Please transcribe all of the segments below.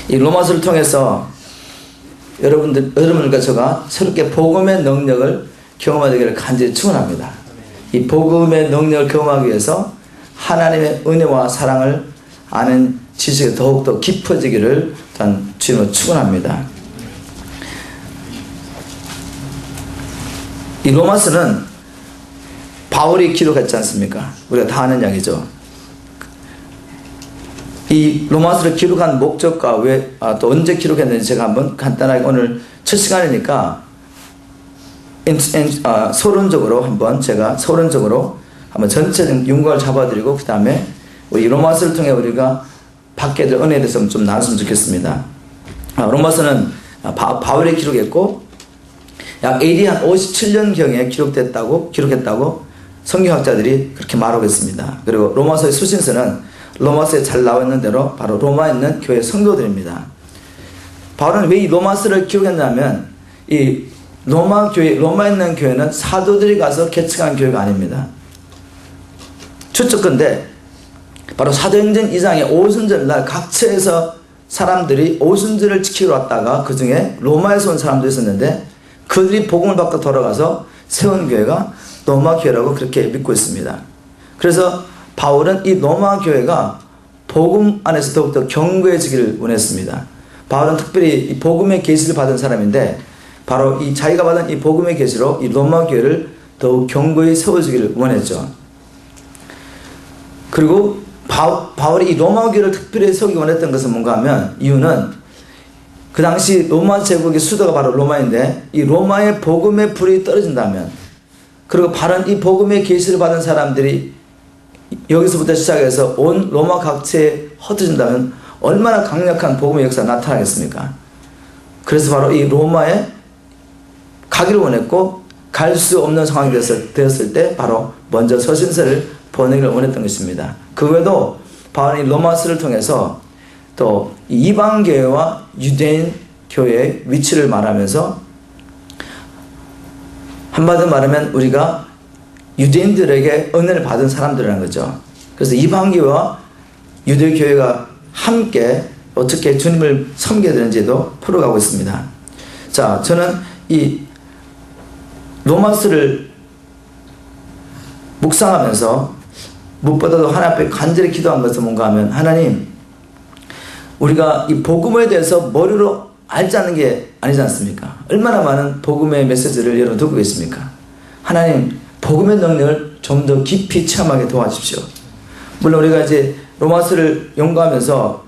이 로마서를 통해서 여러분들과 제가 새롭게 복음의 능력을 경험하기를 간절히 축원합니다. 이 복음의 능력을 경험하기 위해서 하나님의 은혜와 사랑을 아는 지식이 더욱더 깊어지기를 주님으로 축원합니다. 이 로마서는 바울이 기록했지 않습니까? 우리가 다 아는 이야기죠. 이 로마서를 기록한 목적과 또 언제 기록했는지 제가 한번 간단하게 오늘 첫 시간이니까 서론적으로 한번 전체적인 윤곽을 잡아드리고 그 다음에 우리 로마서를 통해 우리가 받게 될 은혜에 대해서 좀 나눴으면 좋겠습니다. 로마서는 바울이 기록했고 약 AD 한 57년경에 기록했다고 성경학자들이 그렇게 말하고 있습니다. 그리고 로마서의 수신서는 로마서에 잘 나와 있는 대로 바로 로마에 있는 교회 성도들입니다. 바울은 왜 이 로마서를 기록했냐면 이 로마에 있는 교회는 사도들이 가서 개척한 교회가 아닙니다. 추측컨대 바로 사도행전 2장의 오순절날 각처에서 사람들이 오순절을 지키러 왔다가 그 중에 로마에서 온 사람도 있었는데 그들이 복음을 받고 돌아가서 세운 교회가 로마 교회라고 그렇게 믿고 있습니다. 그래서 바울은 이 로마 교회가 복음 안에서 더욱더 견고해지기를 원했습니다. 바울은 특별히 이 복음의 계시를 받은 사람인데 바로 이 자기가 받은 이 복음의 계시로 이 로마 교회를 더욱 견고히 세워주기를 원했죠. 그리고 바울이 이 로마 교회를 특별히 세우기 원했던 것은 뭔가 하면 이유는 그 당시 로마 제국의 수도가 바로 로마인데 이 로마의 복음의 불이 떨어진다면 그리고 바른 이 복음의 계시를 받은 사람들이 여기서부터 시작해서 온 로마 각처에 흩어진다면 얼마나 강력한 복음의 역사가 나타나겠습니까? 그래서 바로 이 로마에 가기를 원했고 갈 수 없는 상황이 되었을 때 바로 먼저 서신서를 보내기를 원했던 것입니다. 그 외에도 바울이 로마서를 통해서 또 이방 교회와 유대인 교회의 위치를 말하면서 한마디로 말하면 우리가 유대인들에게 은혜를 받은 사람들이라는 거죠. 그래서 이방 교회와 유대 교회가 함께 어떻게 주님을 섬겨야 되는지도 풀어가고 있습니다. 자, 저는 이 로마서를 묵상하면서 무엇보다도 하나님 앞에 간절히 기도한 것은 뭔가 하면 하나님, 우리가 이 복음에 대해서 머리로 알지 않는 게 아니지 않습니까? 얼마나 많은 복음의 메시지를 여러분 듣고 계십니까? 하나님, 복음의 능력을 좀 더 깊이 체험하게 도와주십시오. 물론 우리가 이제 로마서를 연구하면서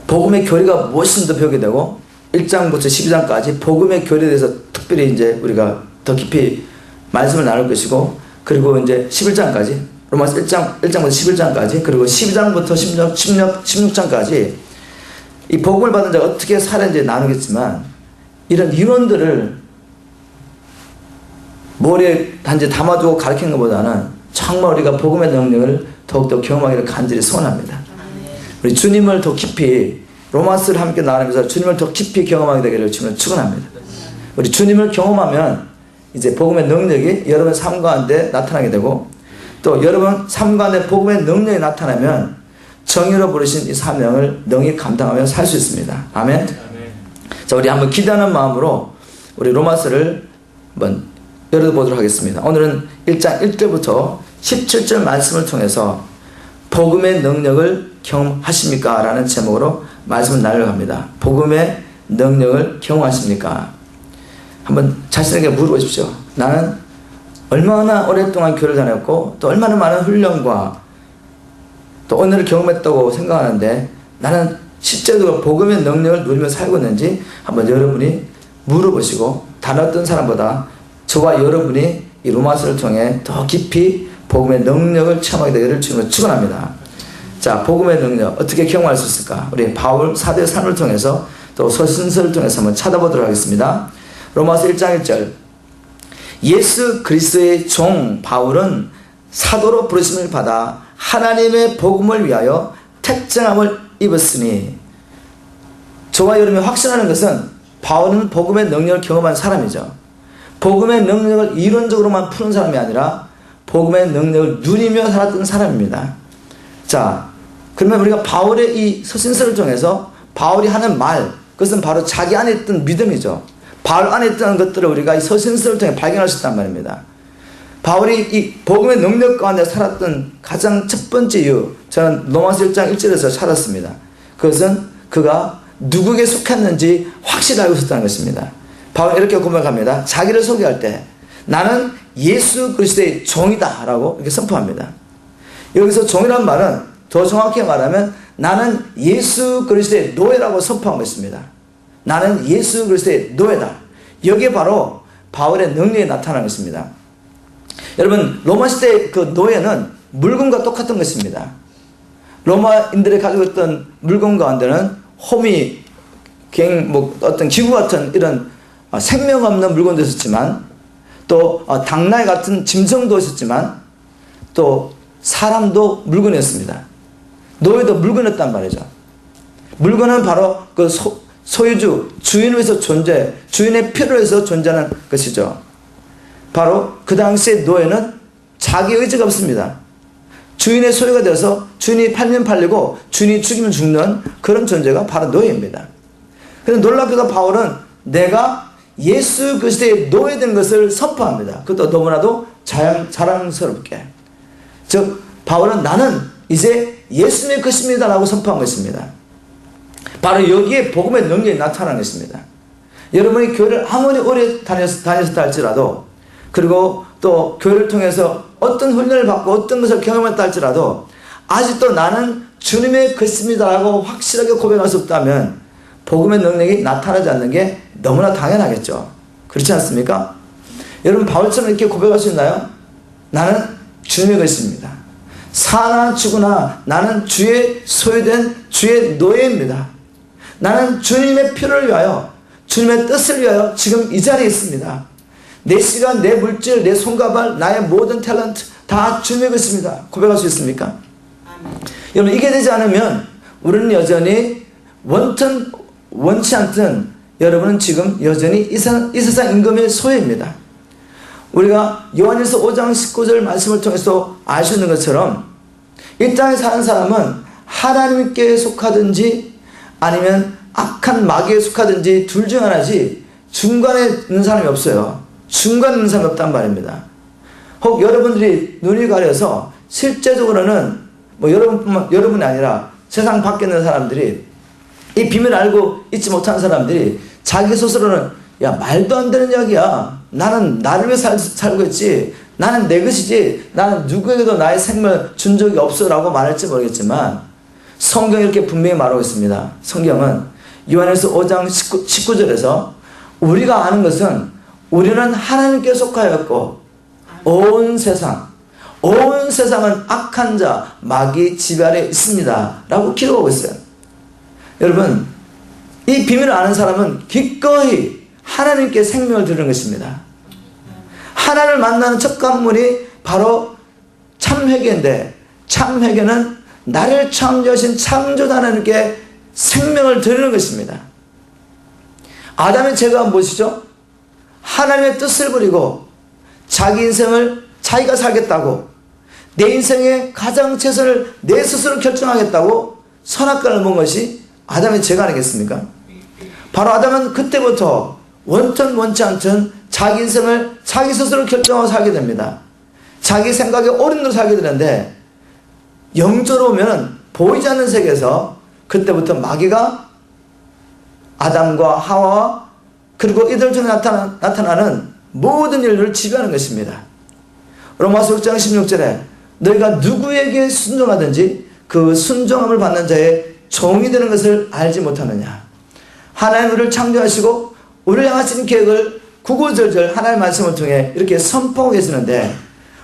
복음의 교리가 무엇인지 배우게 되고 1장부터 12장까지 복음의 교리에 대해서 특별히 이제 우리가 더 깊이 말씀을 나눌 것이고, 그리고 이제 11장까지 로마서 1장부터 11장까지 그리고 12장부터 16장까지 이 복음을 받은 자가 어떻게 살았는지 나누겠지만 이런 이론들을 머리에 단지 담아두고 가르치는 것보다는 정말 우리가 복음의 능력을 더욱더 경험하기를 간절히 소원합니다. 우리 주님을 더 깊이 로마서를 함께 나누면서 주님을 더 깊이 경험하게 되기를 주님을 축원합니다. 우리 주님을 경험하면 이제 복음의 능력이 여러분 삶 가운데 나타나게 되고, 또 여러분 삶 가운데 복음의 능력이 나타나면 정의로 부르신 이 사명을 능히 감당하며 살 수 있습니다. 아멘. 자, 우리 한번 기도하는 마음으로 우리 로마서를 한번 열어보도록 하겠습니다. 오늘은 1장 1절부터 17절 말씀을 통해서 복음의 능력을 경험하십니까? 라는 제목으로 말씀을 나눠갑니다. 복음의 능력을 경험하십니까? 한번 자신에게 물어보십시오. 나는 얼마나 오랫동안 교회를 다녔고 또 얼마나 많은 훈련과 또 은혜를 경험했다고 생각하는데 나는 실제로 복음의 능력을 누리며 살고 있는지 한번 여러분이 물어보시고, 다른 어떤 사람보다 저와 여러분이 이 로마서를 통해 더 깊이 복음의 능력을 체험하게 되기를 주님으로 축원합니다. 자, 복음의 능력 어떻게 경험할 수 있을까? 우리 바울 사도의 삶을 통해서 또 서신서를 통해서 한번 찾아보도록 하겠습니다. 로마서 1장 1절, 예수 그리스도의 종 바울은 사도로 부르심을 받아 하나님의 복음을 위하여 택정함을 입었으니, 저와 여러분이 확신하는 것은 바울은 복음의 능력을 경험한 사람이죠. 복음의 능력을 이론적으로만 푸는 사람이 아니라 복음의 능력을 누리며 살았던 사람입니다. 자, 그러면 우리가 바울의 이 서신서를 통해서 바울이 하는 말, 그것은 바로 자기 안에 있던 믿음이죠. 바울 안에 있던 것들을 우리가 이 서신서를 통해 발견할 수 있단 말입니다. 바울이 이 복음의 능력 가운데 살았던 가장 첫 번째 이유, 저는 로마서 1장 1절에서 찾았습니다. 그것은 그가 누구에게 속했는지 확실히 알고 있었다는 것입니다. 바울이 이렇게 고백합니다. 자기를 소개할 때 나는 예수 그리스도의 종이다 라고 이렇게 선포합니다. 여기서 종이란 말은 더 정확히 말하면 나는 예수 그리스도의 노예라고 선포한 것입니다. 나는 예수 그리스도의 노예다. 여기에 바로 바울의 능력이 나타나는 것입니다. 여러분, 로마 시대의 그 노예는 물건과 똑같은 것입니다. 로마인들이 가지고 있던 물건 가운데는 호미, 어떤 기구 같은 이런 생명 없는 물건도 있었지만, 또 당나귀 같은 짐승도 있었지만, 또 사람도 물건이었습니다. 노예도 물건이었단 말이죠. 물건은 바로 그 소유주, 주인을 위해서 주인의 필요를 위해서 존재하는 것이죠. 바로 그 당시의 노예는 자기 의지가 없습니다. 주인의 소유가 되어서 주인이 팔면 팔리고 주인이 죽이면 죽는 그런 존재가 바로 노예입니다. 그런데 놀랍게도 바울은 내가 예수 그리스도의 노예된 것을 선포합니다. 그것도 너무나도 자랑스럽게. 즉 바울은 나는 이제 예수님의 것입니다 라고 선포한 것입니다. 바로 여기에 복음의 능력이 나타나는 것입니다. 여러분이 교회를 아무리 오래 다녔다 할지라도, 그리고 또 교회를 통해서 어떤 훈련을 받고 어떤 것을 경험했다 할지라도 아직도 나는 주님의 것입니다 라고 확실하게 고백할 수 없다면 복음의 능력이 나타나지 않는 게 너무나 당연하겠죠. 그렇지 않습니까? 여러분, 바울처럼 이렇게 고백할 수 있나요? 나는 주님의 것입니다. 사나 죽으나 나는 주의 소유된 주의 노예입니다. 나는 주님의 필요를 위하여, 주님의 뜻을 위하여 지금 이 자리에 있습니다. 내 시간, 내 물질, 내 손과 발, 나의 모든 탤런트 다 주님의 것입니다. 고백할 수 있습니까? 여러분, 이게 되지 않으면 우리는 여전히 원치 않든 여러분은 지금 여전히 이 세상 임금의 소유입니다. 우리가 요한일서 5장 19절 말씀을 통해서 알 수 있는 것처럼 이 땅에 사는 사람은 하나님께 속하든지 아니면 악한 마귀에 속하든지 둘 중 하나지 중간에 있는 사람이 없어요. 중간에 있는 사람이 없단 말입니다. 혹 여러분들이 눈이 가려서 실제적으로는 여러분이 아니라 세상 밖에 있는 사람들이 이 비밀을 알고 있지 못한 사람들이 자기 스스로는 야, 말도 안 되는 이야기야. 나는 나를 위해 살고 있지. 나는 내 것이지. 나는 누구에게도 나의 생명을 준 적이 없어 라고 말할지 모르겠지만 성경이 이렇게 분명히 말하고 있습니다. 성경은 요한일서 5장 19절에서 우리가 아는 것은 우리는 하나님께 속하였고 온 세상은 악한 자 마귀 지배 아래 있습니다 라고 기록하고 있어요. 여러분, 이 비밀을 아는 사람은 기꺼이 하나님께 생명을 드리는 것입니다. 하나님을 만나는 첫 관문이 바로 참회개인데, 참회개는 나를 창조하신 창조자 하나님께 생명을 드리는 것입니다. 아담의 죄가 무엇이죠? 하나님의 뜻을 버리고 자기 인생을 자기가 살겠다고, 내 인생의 가장 최선을 내 스스로 결정하겠다고 선악과를 먹은 것이 아담의 죄가 아니겠습니까? 바로 아담은 그때부터 원치 않든 자기 인생을 자기 스스로 결정하고 살게 됩니다. 자기 생각에 옳은 대로 살게 되는데, 영적으로 보면 보이지 않는 세계에서 그때부터 마귀가 아담과 하와 그리고 이들 중에 나타나는 모든 일들을 지배하는 것입니다. 로마서 6장 16절에 너희가 누구에게 순종하든지 그 순종함을 받는 자의 종이 되는 것을 알지 못하느냐. 하나님 우리를 창조하시고 우리를 향하신 계획을 구구절절 하나님의 말씀을 통해 이렇게 선포하고 계시는데,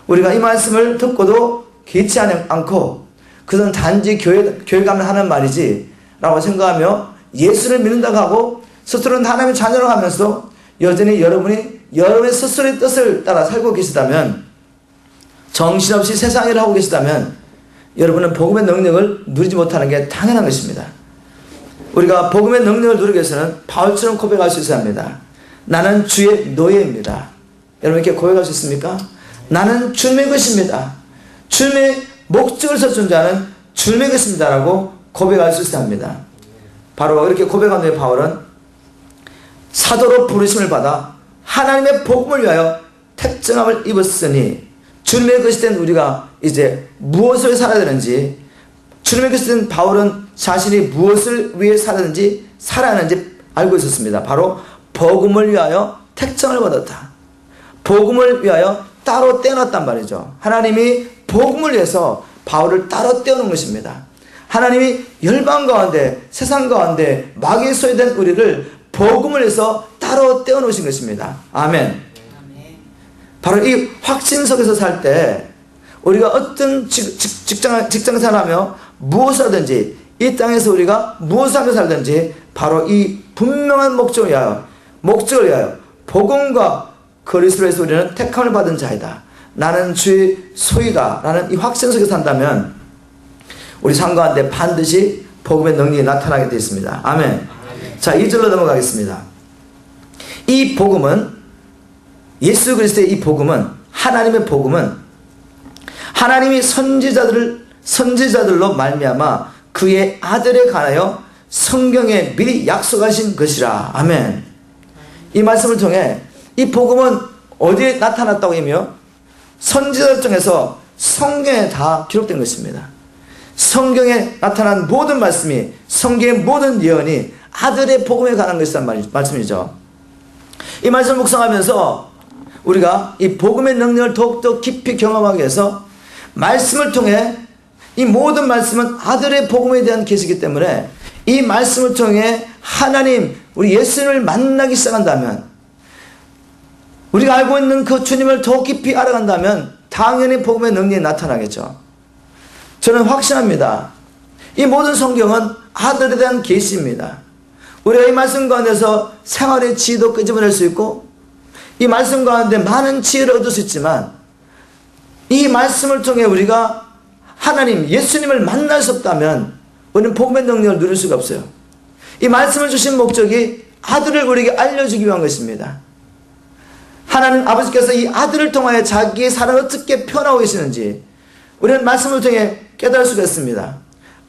우리가 이 말씀을 듣고도 개의치 않고 그것은 단지 교회 가면 하는 말이지 라고 생각하며 예수를 믿는다고 하고 스스로는 하나님의 자녀라고 하면서 여전히 여러분이 여러분의 스스로의 뜻을 따라 살고 계시다면, 정신없이 세상 일을 하고 계시다면 여러분은 복음의 능력을 누리지 못하는 게 당연한 것입니다. 우리가 복음의 능력을 누리기 위해서는 바울처럼 고백할 수 있어야 합니다. 나는 주의 노예입니다. 여러분 이렇게 고백할 수 있습니까? 나는 주님의 것입니다. 주님의 목적을 위해서 존재하는 주님의 것입니다라고 고백할 수 있어야 합니다. 바로 이렇게 고백한 후에 바울은 사도로 부르심을 받아 하나님의 복음을 위하여 택정함을 입었으니 주님의 것이 된 우리가 이제 무엇을 살아야 되는지, 주님의 것이 된 바울은 자신이 무엇을 위해 살아야 하는지 알고 있었습니다. 바로 복음을 위하여 택정을 받았다. 복음을 위하여 따로 떼어놨단 말이죠. 하나님이 복음을 위해서 바울을 따로 떼어놓은 것입니다. 하나님이 열방 가운데, 세상 가운데 마귀에 소유된 우리를 복음을 위해서 따로 떼어놓으신 것입니다. 아멘. 바로 이 확신 속에서 살 때 우리가 어떤 직장생활하며 무엇을 하든지, 이 땅에서 우리가 무엇을 하며 살든지 바로 이 분명한 목적을 위하여 복음과 그리스도에서 우리는 택함을 받은 자이다. 나는 주의 소유다. 라는 이 확신 속에 산다면 우리 삶 가운데 반드시 복음의 능력이 나타나게 되어 있습니다. 아멘. 자, 2절로 넘어가겠습니다. 이 복음은, 예수 그리스도의 이 복음은, 하나님의 복음은 하나님이 선지자들로 말미암아 그의 아들에 관하여 성경에 미리 약속하신 것이라. 아멘. 이 말씀을 통해 이 복음은 어디에 나타났다고 하며 선지자들 중에서 성경에 다 기록된 것입니다. 성경에 나타난 모든 말씀이, 성경의 모든 예언이 아들의 복음에 관한 것이란 말씀이죠. 이 말씀을 묵상하면서 우리가 이 복음의 능력을 더욱더 깊이 경험하기 위해서 말씀을 통해, 이 모든 말씀은 아들의 복음에 대한 계시이기 때문에 이 말씀을 통해 하나님, 우리 예수님을 만나기 시작한다면, 우리가 알고 있는 그 주님을 더 깊이 알아간다면 당연히 복음의 능력이 나타나겠죠. 저는 확신합니다. 이 모든 성경은 아들에 대한 계시입니다. 우리가 이 말씀 가운데서 생활의 지혜도 끄집어낼 수 있고, 이 말씀 가운데 많은 지혜를 얻을 수 있지만, 이 말씀을 통해 우리가 하나님, 예수님을 만날 수 없다면 우리는 복음의 능력을 누릴 수가 없어요. 이 말씀을 주신 목적이 아들을 우리에게 알려주기 위한 것입니다. 하나님 아버지께서 이 아들을 통하여 자기의 사랑을 어떻게 표현하고 계시는지 우리는 말씀을 통해 깨달을 수가 있습니다.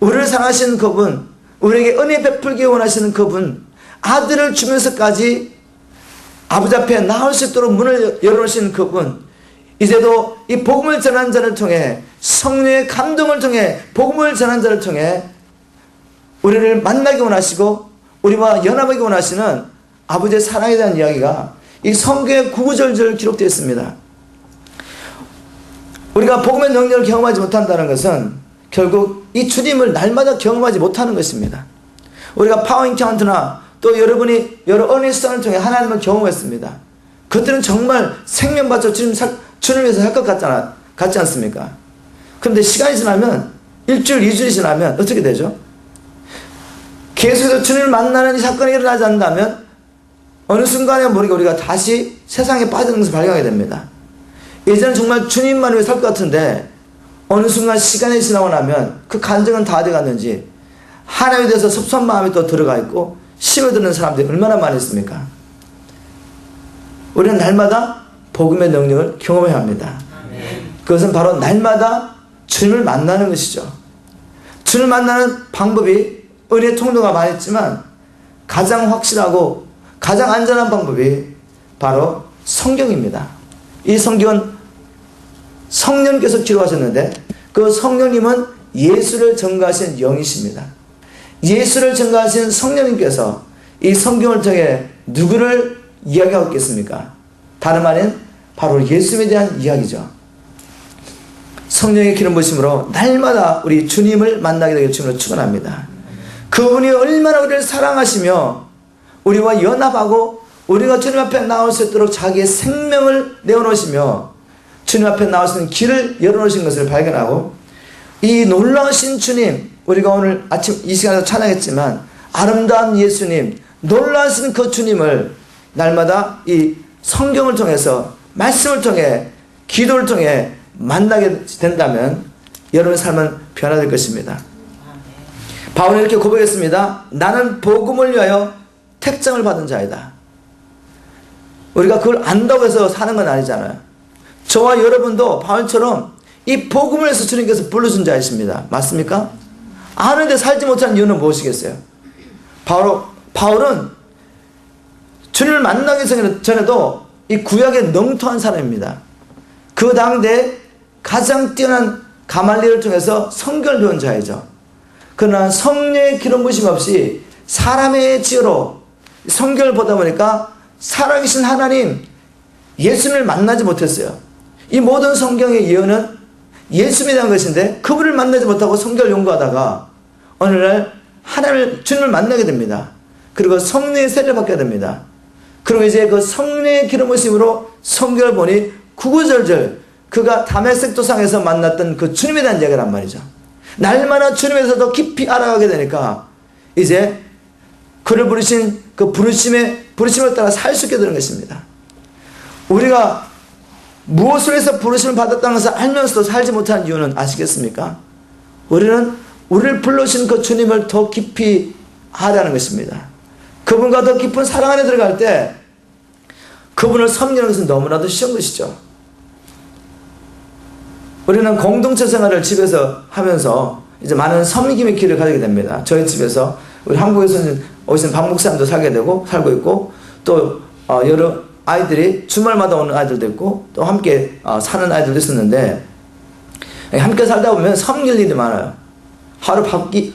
우리를 사랑하시는 그분, 우리에게 은혜 베풀기 원하시는 그분, 아들을 주면서까지 아버지 앞에 나올 수 있도록 문을 열어놓으신 그분, 이제도 이 복음을 전한 자를 통해, 성령의 감동을 통해, 복음을 전한 자를 통해 우리를 만나기 원하시고 우리와 연합하기 원하시는 아버지의 사랑에 대한 이야기가 이 성경에 구구절절 기록되어 있습니다. 우리가 복음의 능력을 경험하지 못한다는 것은 결국 이 주님을 날마다 경험하지 못하는 것입니다. 우리가 파워인카운트나 또 여러분이 여러 어니스턴을 통해 하나님을 경험했습니다. 그들은 정말 생명 바쳐 주님 위해서 할 것 같지 않습니까? 그런데 시간이 지나면, 일주일, 2주일이 지나면 어떻게 되죠? 계속해서 주님을 만나는 이 사건이 일어나지 않는다면 어느 순간에 모르게 우리가 다시 세상에 빠지는 것을 발견하게 됩니다. 예전엔 정말 주님만 위해 살 것 같은데 어느 순간 시간이 지나고 나면 그 간증은 다 어디 갔는지 하나님에 대해서 섭섭한 마음이 또 들어가 있고 심어드는 사람들이 얼마나 많이 있습니까? 우리는 날마다 복음의 능력을 경험해야 합니다. 그것은 바로 날마다 주님을 만나는 것이죠. 주님을 만나는 방법이 은혜의 통로가 많이 있지만 가장 확실하고 가장 안전한 방법이 바로 성경입니다. 이 성경은 성령께서 기록하셨는데 그 성령님은 예수를 전가하신 영이십니다. 예수를 전가하신 성령님께서 이 성경을 통해 누구를 이야기하고 있겠습니까? 다름 아닌 바로 예수님에 대한 이야기죠. 성령의 기름 부으심으로 날마다 우리 주님을 만나게 되길 주님으로 축원합니다. 그분이 얼마나 우리를 사랑하시며 우리와 연합하고 우리가 주님 앞에 나올 수 있도록 자기의 생명을 내어놓으시며 주님 앞에 나올 수 있는 길을 열어놓으신 것을 발견하고, 이 놀라우신 주님, 우리가 오늘 아침 이 시간에서 찬양했지만 아름다운 예수님, 놀라우신 그 주님을 날마다 이 성경을 통해서, 말씀을 통해, 기도를 통해 만나게 된다면 여러분의 삶은 변화될 것입니다. 바울은 이렇게 고백했습니다. 나는 복음을 위하여 택정을 받은 자이다. 우리가 그걸 안다고 해서 사는 건 아니잖아요. 저와 여러분도 바울처럼 이 복음을 해서 주님께서 불러준 자이십니다. 맞습니까? 아는데 살지 못한 이유는 무엇이겠어요? 바울은 주님을 만나기 전에도 이 구약에 능통한 사람입니다. 그 당대에 가장 뛰어난 가말리엘을 통해서 성경을 배운 자이죠. 그러나 성령의 기름 부으심 없이 사람의 지혜로 성경을 보다 보니까 살아계신 하나님 예수님을 만나지 못했어요. 이 모든 성경의 예언은 예수님에 대한 것인데 그분을 만나지 못하고 성경을 연구하다가 어느 날 하나님을 주님을 만나게 됩니다. 그리고 성령의 세례를 받게 됩니다. 그리고 이제 그 성령의 기름 부으심으로 성경을 보니 구구절절 그가 다메섹 도상에서 만났던 그 주님에 대한 이야기란 말이죠. 날마다 주님에 대해서 더 깊이 알아가게 되니까 이제 그를 부르신 그 부르심을 따라 살 수 있게 되는 것입니다. 우리가 무엇을 해서 부르심을 받았다는 것을 알면서도 살지 못한 이유는 아시겠습니까? 우리는 우리를 불러주신 그 주님을 더 깊이 하려는 것입니다. 그분과 더 깊은 사랑 안에 들어갈 때 그분을 섬기는 것은 너무나도 쉬운 것이죠. 우리는 공동체 생활을 집에서 하면서 이제 많은 섬김의 길을 가지게 됩니다. 저희 집에서 우리 한국에서는 오신 박 목사님도 살고 있고 또 여러 아이들이 주말마다 오는 아이들도 있고 또 함께 사는 아이들도 있었는데 함께 살다 보면 섬길 일이 많아요. 하루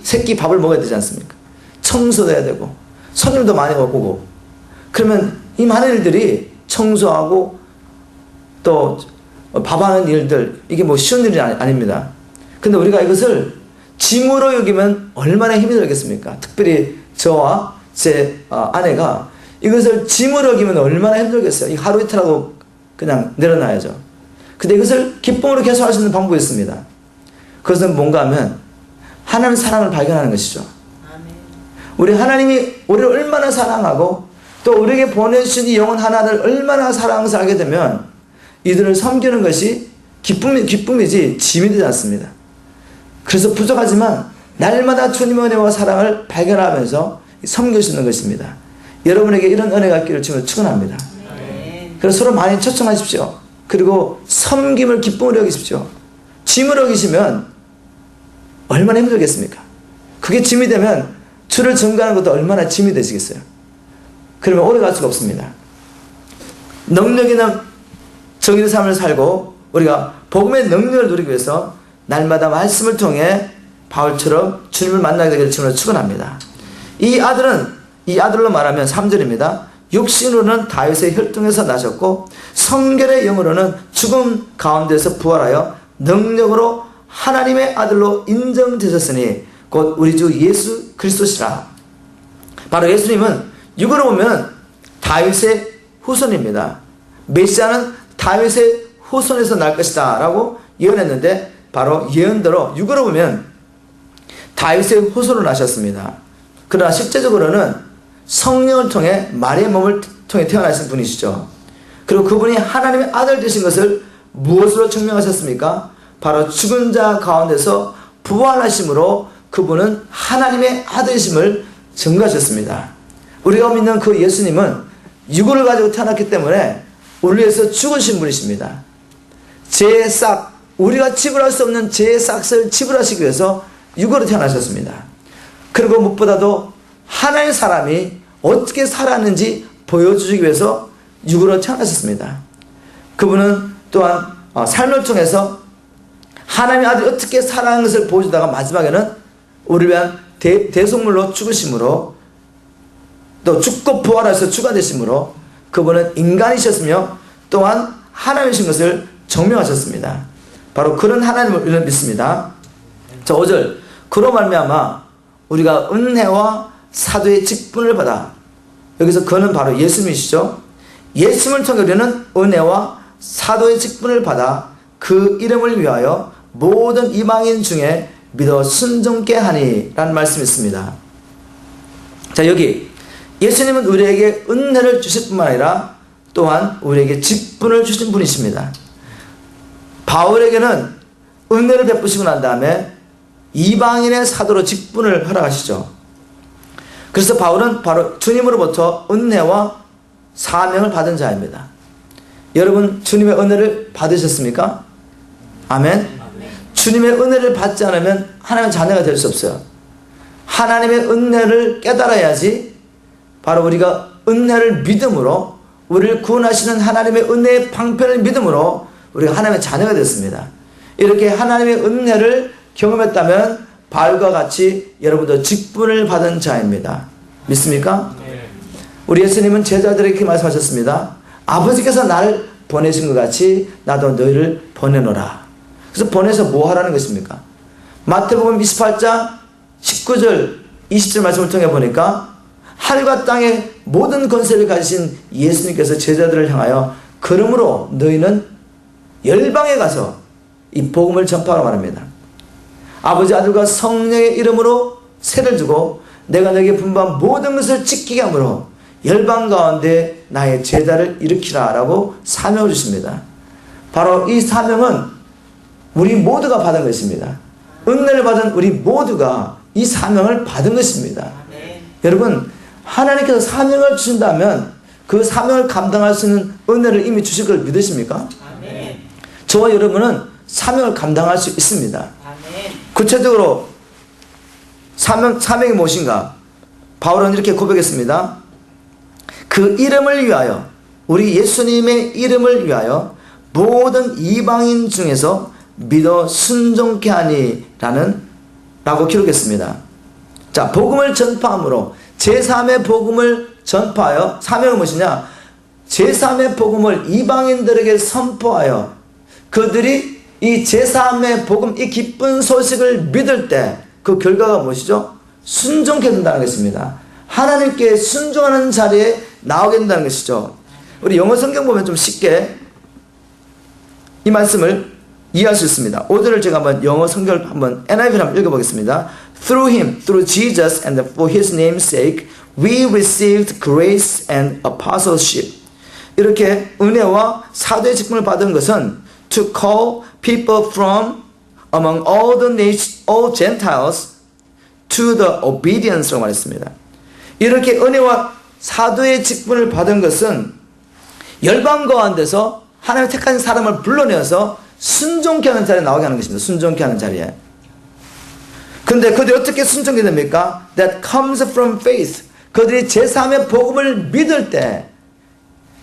세끼 밥을 먹어야 되지 않습니까? 청소도 해야 되고 손님도 많이 오고 그러면 이 많은 일들이 청소하고 또 밥하는 일들 이게 뭐 쉬운 일이 아닙니다. 근데 우리가 이것을 짐으로 여기면 얼마나 힘이 들겠습니까? 특별히 저와 제 아내가 이것을 짐으로 여기면 얼마나 힘들겠어요. 이 하루 이틀하고 그냥 내려놔야죠. 근데 이것을 기쁨으로 계속 할 수 있는 방법이 있습니다. 그것은 뭔가 하면 하나님의 사랑을 발견하는 것이죠. 우리 하나님이 우리를 얼마나 사랑하고 또 우리에게 보내주신 이 영혼 하나를 얼마나 사랑해서 알게 되면 이들을 섬기는 것이 기쁨이지 짐이 되지 않습니다. 그래서 부족하지만 날마다 주님의 은혜와 사랑을 발견하면서 섬길 수 있는 것입니다. 여러분에게 이런 은혜가 있기를 주님을 축원합니다. 그래서 서로 많이 초청하십시오. 그리고 섬김을 기쁨으로 여기십시오. 짐으로 여기시면 얼마나 힘들겠습니까? 그게 짐이 되면 주를 증거하는 것도 얼마나 짐이 되시겠어요? 그러면 오래 갈 수가 없습니다. 능력 있는 정의의 삶을 살고 우리가 복음의 능력을 누리기 위해서 날마다 말씀을 통해 바울처럼 주님을 만나게 되기를 주님을 축원합니다. 이 아들로 말하면 3절입니다. 육신으로는 다윗의 혈통에서 나셨고 성결의 영으로는 죽음 가운데서 부활하여 능력으로 하나님의 아들로 인정되셨으니 곧 우리 주 예수 그리스도시라. 바로 예수님은 육으로 보면 다윗의 후손입니다. 메시아는 다윗의 후손에서 날 것이다 라고 예언했는데 바로 예언대로 육으로 보면 다윗의 후손으로 나셨습니다. 그러나 실제적으로는 성령을 통해 마리아의 몸을 통해 태어나신 분이시죠. 그리고 그분이 하나님의 아들 되신 것을 무엇으로 증명하셨습니까? 바로 죽은 자 가운데서 부활하심으로 그분은 하나님의 아들이심을 증거하셨습니다. 우리가 믿는 그 예수님은 육을 가지고 태어났기 때문에 우리를 위해서 죽으신 분이십니다. 죄의 싹, 우리가 지불할 수 없는 죄의 싹을 지불하시기 위해서 육으로 태어나셨습니다. 그리고 무엇보다도 하나의 사람이 어떻게 살았는지 보여주기 위해서 육으로 태어나셨습니다. 그분은 또한 삶을 통해서 하나님의 아들이 어떻게 살아가는 것을 보여주다가 마지막에는 우리를 위한 대속물로 죽으심으로 또 죽고 부활해서 주가 되심으로 그분은 인간이셨으며 또한 하나님이신 것을 증명하셨습니다. 바로 그런 하나님을 우리는 믿습니다. 자, 5절 그로 말미암아 우리가 은혜와 사도의 직분을 받아, 여기서 그는 바로 예수님이시죠. 예수님을 통해 우리는 은혜와 사도의 직분을 받아 그 이름을 위하여 모든 이방인 중에 믿어 순종케 하니 라는 말씀이 있습니다. 자, 여기 예수님은 우리에게 은혜를 주실 뿐만 아니라 또한 우리에게 직분을 주신 분이십니다. 바울에게는 은혜를 베푸시고 난 다음에 이방인의 사도로 직분을 허락하시죠. 그래서 바울은 바로 주님으로부터 은혜와 사명을 받은 자입니다. 여러분 주님의 은혜를 받으셨습니까? 아멘. 주님의 은혜를 받지 않으면 하나님의 자녀가 될 수 없어요. 하나님의 은혜를 깨달아야지 바로 우리가 은혜를 믿음으로 우리를 구원하시는 하나님의 은혜의 방편을 믿음으로 우리가 하나님의 자녀가 됐습니다. 이렇게 하나님의 은혜를 경험했다면 바울과 같이 여러분도 직분을 받은 자입니다. 믿습니까? 네. 우리 예수님은 제자들에게 이렇게 말씀하셨습니다. 아버지께서 나를 보내신 것 같이 나도 너희를 보내노라. 그래서 보내서 뭐 하라는 것입니까? 마태복음 28장 19절 20절 말씀을 통해 보니까 하늘과 땅의 모든 권세를 가지신 예수님께서 제자들을 향하여 그러므로 너희는 열방에 가서 이 복음을 전파하라 말합니다. 아버지 아들과 성령의 이름으로 세를 주고 내가 너에게 분부한 모든 것을 지키게 하므로 열방 가운데 나의 제자를 일으키라 라고 사명을 주십니다. 바로 이 사명은 우리 모두가 받은 것입니다. 은혜를 받은 우리 모두가 이 사명을 받은 것입니다. 여러분, 하나님께서 사명을 주신다면 그 사명을 감당할 수 있는 은혜를 이미 주실 걸 믿으십니까? 저와 여러분은 사명을 감당할 수 있습니다. 구체적으로 사명이 무엇인가? 바울은 이렇게 고백했습니다. 그 이름을 위하여, 우리 예수님의 이름을 위하여 모든 이방인 중에서 믿어 순종케 하니 라고 기록했습니다. 자, 복음을 전파함으로 제3의 복음을 전파하여, 사명은 무엇이냐? 제3의 복음을 이방인들에게 선포하여 그들이 이 제3의 복음, 이 기쁜 소식을 믿을 때 그 결과가 무엇이죠? 순종케 된다는 것입니다. 하나님께 순종하는 자리에 나오게 된다는 것이죠. 우리 영어 성경 보면 좀 쉽게 이 말씀을 이해할 수 있습니다. 5절을 제가 한번 영어 성경을 한번 NIV를 한번 읽어보겠습니다. Through him, through Jesus and for his name's sake, we received grace and apostleship. 이렇게 은혜와 사도의 직분을 받은 것은 to call people from among all the nations, all Gentiles to the obedience라고 말했습니다. 이렇게 은혜와 사도의 직분을 받은 것은 열방 가운데서 하나님 택한 사람을 불러내어서 순종케 하는 자리에 나오게 하는 것입니다. 순종케 하는 자리에. 근데 그들이 어떻게 순종이 됩니까? That comes from faith. 그들이 제3의 복음을 믿을 때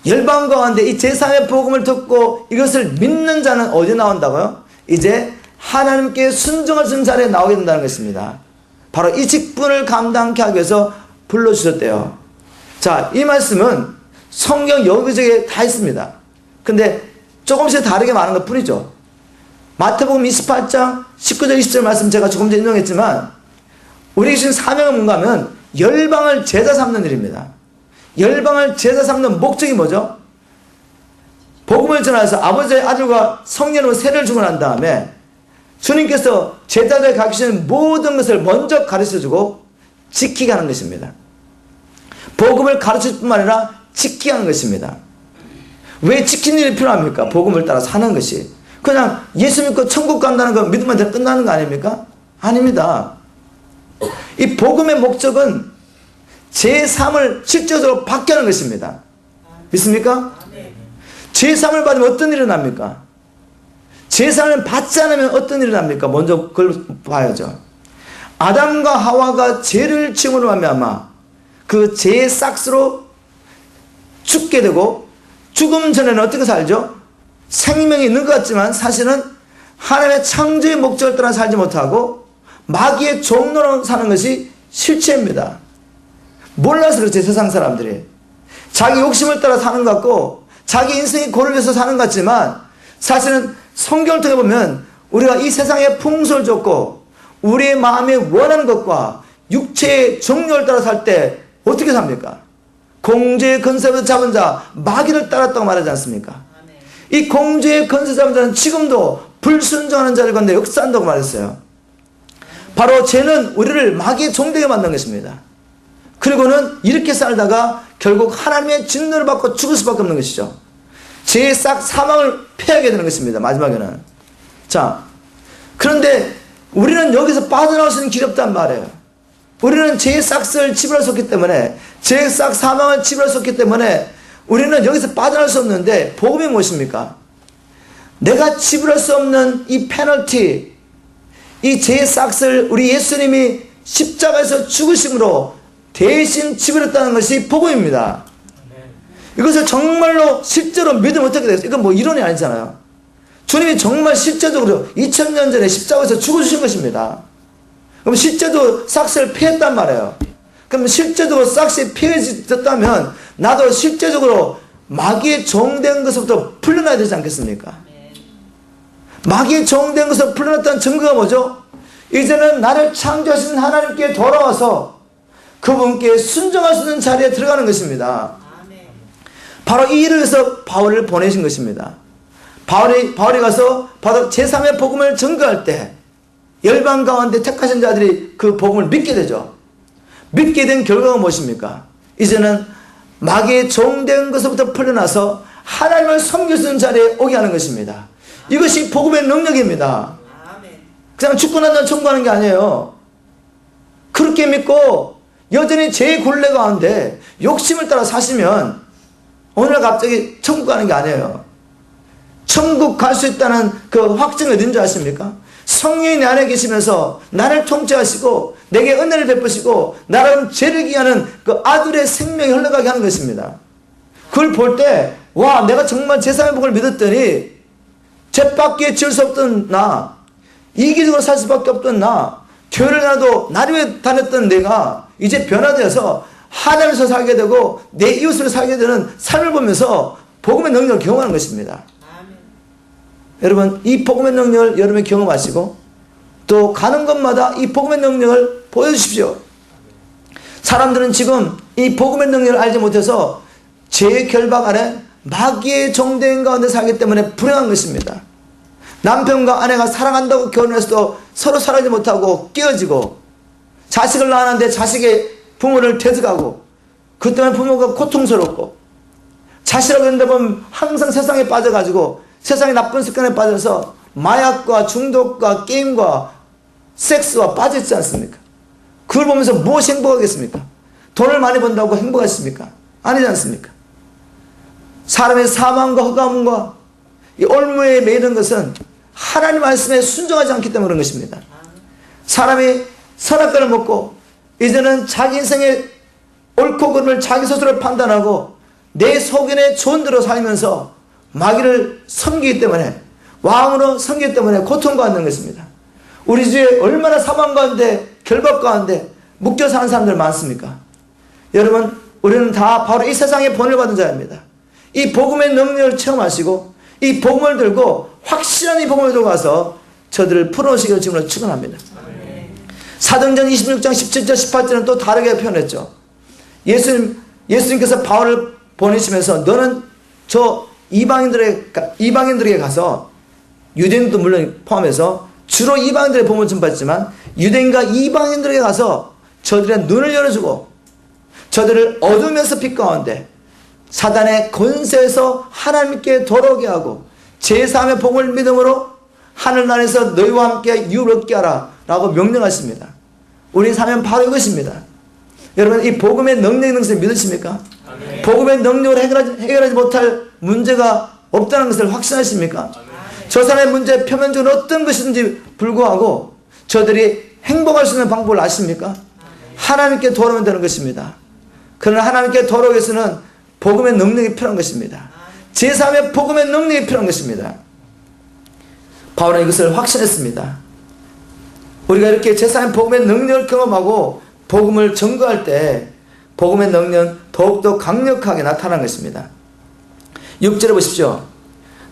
열방 가운데 이 제3의 복음을 듣고 이것을 믿는 자는 어디에 나온다고요? 이제 하나님께 순종할 수 있는 자리에 나오게 된다는 것입니다. 바로 이 직분을 감당케 하기 위해서 불러주셨대요. 자, 이 말씀은 성경 여기저기 다 있습니다. 근데 조금씩 다르게 말하는 것 뿐이죠. 마태복음 28장 19절 20절 말씀 제가 조금 전에 인용했지만 우리에게 주신 사명은 뭔가 하면 열방을 제자 삼는 일입니다. 열방을 제자 삼는 목적이 뭐죠? 복음을 전해서 아버지의 아들과 성령으로 세를 주고 난 다음에 주님께서 제자들에게 가르치시는 모든 것을 먼저 가르쳐주고 지키게 하는 것입니다. 복음을 가르칠 뿐만 아니라 지키게 하는 것입니다. 왜 지키는 일이 필요합니까? 복음을 따라 사는 것이. 그냥 예수 믿고 천국 간다는 거 믿으면 끝나는 거 아닙니까? 아닙니다. 이 복음의 목적은 제3을 실제적으로 받게 하는 것입니다. 믿습니까? 제3을 받으면 어떤 일이 납니까? 제3을 받지 않으면 어떤 일이 납니까? 먼저 그걸 봐야죠. 아담과 하와가 죄를 지음으로 말미암아 그 죄의 싹스로 죽게 되고 죽음 전에는 어떻게 살죠? 생명이 있는 것 같지만 사실은 하나님의 창조의 목적을 따라 살지 못하고 마귀의 종로로 사는 것이 실체입니다. 몰라서 그렇지, 세상 사람들이. 자기 욕심을 따라 사는 것 같고 자기 인생이 고를 위해서 사는 것 같지만 사실은 성경을 통해 보면 우리가 이 세상의 풍속을 쫓고 우리의 마음이 원하는 것과 육체의 정욕을 따라 살 때 어떻게 삽니까? 공주의 건세를 잡은 자 마귀를 따랐다고 말하지 않습니까? 이 공주의 건세 잡은 자는 지금도 불순종하는 자를 건데 역사한다고 말했어요. 바로 죄는 우리를 마귀의 종되게 만든 것입니다. 그리고는 이렇게 살다가 결국 하나님의 진노를 받고 죽을 수밖에 없는 것이죠. 죄의 싹 사망을 패하게 되는 것입니다. 마지막에는. 자, 그런데 우리는 여기서 빠져나올 수 있는 길이 없단 말이에요. 우리는 죄의 싹을 지불할 수 없기 때문에, 죄의 싹 사망을 지불할 수 없기 때문에 우리는 여기서 빠져나올 수 없는데 복음이 무엇입니까? 내가 지불할 수 없는 이 페널티, 이 죄의 싹을 우리 예수님이 십자가에서 죽으심으로 대신 지불했다는 것이 복음입니다. 이것을 정말로 실제로 믿으면 어떻게 되겠어요? 이건 뭐 이론이 아니잖아요. 주님이 정말 실제적으로 2000년 전에 십자가에서 죽어주신 것입니다. 그럼 실제로 싹을 피했단 말이에요. 그럼 실제적으로 싹이 피해졌다면 나도 실제적으로 마귀의 종된 것부터 풀려나야 되지 않겠습니까? 마귀의 종된 것을 풀려났다는 증거가 뭐죠? 이제는 나를 창조하신 하나님께 돌아와서 그분께 순종할 수 있는 자리에 들어가는 것입니다. 바로 이 일을 위해서 바울을 보내신 것입니다. 바울이 가서 바로 제3의 복음을 전거할 때 열방 가운데 택하신 자들이 그 복음을 믿게 되죠. 믿게 된 결과가 무엇입니까? 이제는 마귀의 종된 것부터 풀려나서 하나님을 섬길 수 있는 자리에 오게 하는 것입니다. 이것이 복음의 능력입니다. 그냥 죽고 난 다음 천국하는 게 아니에요. 그렇게 믿고 여전히 제 굴레 가운데 욕심을 따라 사시면 오늘 갑자기 천국 가는 게 아니에요. 천국 갈 수 있다는 그 확증이 어딘 줄 아십니까? 성령이 내 안에 계시면서 나를 통치하시고 내게 은혜를 베푸시고 나를 죄를 기하는 그 아들의 생명이 흘러가게 하는 것입니다. 그걸 볼 때 와, 내가 정말 제3의 복을 믿었더니 죄밖에 지을 수 없던 나, 이기적으로 살 수밖에 없던 나, 교회를 나도 나를 다녔던 내가 이제 변화되어서 하나님께서 살게 되고 내 이웃을 살게 되는 삶을 보면서 복음의 능력을 경험하는 것입니다. 아멘. 여러분, 이 복음의 능력을 여러분이 경험하시고 또 가는 곳마다 이 복음의 능력을 보여주십시오. 사람들은 지금 이 복음의 능력을 알지 못해서 죄의 결박 아래 마귀의 종된 가운데 살기 때문에 불행한 것입니다. 남편과 아내가 사랑한다고 결혼해서도 서로 사랑하지 못하고 깨어지고, 자식을 낳았는데 자식의 부모를 퇴직하고, 그 때문에 부모가 고통스럽고, 자식이라고 했는데 보면 항상 세상에 빠져가지고 세상의 나쁜 습관에 빠져서 마약과 중독과 게임과 섹스와 빠져있지 않습니까? 그걸 보면서 무엇이 행복하겠습니까? 돈을 많이 번다고 행복하십니까? 아니지 않습니까? 사람의 사망과 흑암과 이 올무에 매이는 것은 하나님 말씀에 순종하지 않기 때문에 그런 것입니다. 사람이 선악과를 먹고 이제는 자기 인생의 옳고 그름을 자기 스스로 판단하고 내 소견에 좋은 대로 살면서 마귀를 섬기기 때문에, 왕으로 섬기기 때문에 고통받는 것입니다. 우리 주위에 얼마나 사망 가운데 결박 가운데 묶여 사는 사람들 많습니까? 여러분, 우리는 다 바로 이 세상에 본을 받은 자입니다. 이 복음의 능력을 체험하시고 이 복음을 들고 확실한 이 복음을 들고 가서 저들을 풀어오시기를 지금으로 축원합니다. 사도행전 26장 17절 18절은 또 다르게 표현했죠. 예수님께서 바울을 보내시면서 너는 저 이방인들에게 가서, 유대인도 물론 포함해서 주로 이방인들의 복음을 전파했지만 유대인과 이방인들에게 가서 저들의 눈을 열어주고 저들을 어둠에서 빛 가운데 사단의 권세에서 하나님께 돌아오게 하고 제3의 복음을 믿음으로 하늘나라에서 너희와 함께 유업을 얻게 하라 라고 명령하십니다. 우리 사면 바로 이것입니다. 여러분, 이 복음의 능력이 있는 것을 믿으십니까? 아멘. 복음의 능력으로 해결하지 못할 문제가 없다는 것을 확신하십니까? 아멘. 저 사람의 문제 표면적으로 어떤 것이든지 불구하고 저들이 행복할 수 있는 방법을 아십니까? 아멘. 하나님께 돌아오면 되는 것입니다. 그러나 하나님께 돌아오기 위해서는 복음의 능력이 필요한 것입니다. 제3의 복음의 능력이 필요한 것입니다. 바울은 이것을 확신했습니다. 우리가 이렇게 제3의 복음의 능력을 경험하고 복음을 전거할 때 복음의 능력은 더욱더 강력하게 나타난 것입니다. 6절에 보십시오.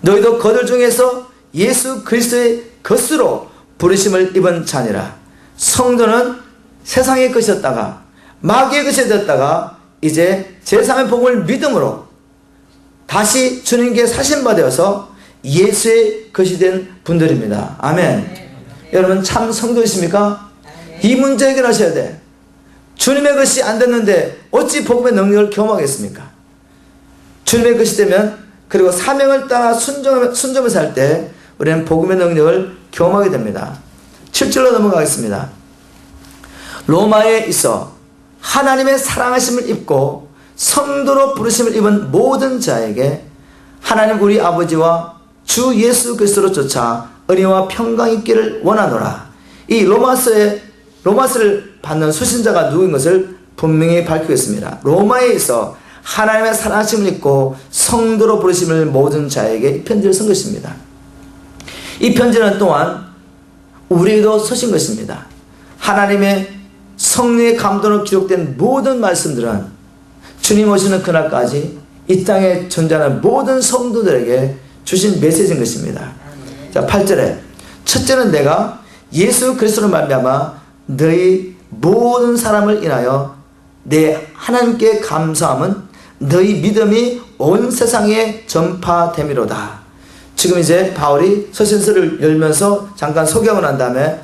너희도 그들 중에서 예수 그리스도의 것으로 부르심을 입은 자니라. 성도는 세상의 것이었다가 마귀의 것이 되었다가 이제 제3의 복음을 믿음으로 다시 주님께 사신받아서 예수의 것이 된 분들입니다. 아멘. 여러분, 참 성도이십니까? 이 문제 해결하셔야 돼. 주님의 것이 안 됐는데 어찌 복음의 능력을 경험하겠습니까? 주님의 것이 되면, 그리고 사명을 따라 순종을 살 때 우리는 복음의 능력을 경험하게 됩니다. 7절로 넘어가겠습니다. 로마에 있어 하나님의 사랑하심을 입고 성도로 부르심을 입은 모든 자에게 하나님 우리 아버지와 주 예수 그리스도로 쫓아 은혜와 평강이 있기를 원하노라. 이 로마서를 받는 수신자가 누구인 것을 분명히 밝히겠습니다. 로마에 있어 하나님의 사랑하심을 입고 성도로 부르심을 모든 자에게 이 편지를 쓴 것입니다. 이 편지는 또한 우리에게도 서신 것입니다. 하나님의 성령의 감동으로 기록된 모든 말씀들은 주님 오시는 그날까지 이 땅에 존재하는 모든 성도들에게 주신 메시지인 것입니다. 자, 8절에 첫째는 내가 예수 그리스도로 말미암아 너희 모든 사람을 인하여 내 하나님께 감사함은 너희 믿음이 온 세상에 전파됨이로다. 지금 이제 바울이 서신서를 열면서 잠깐 소개하고 난 다음에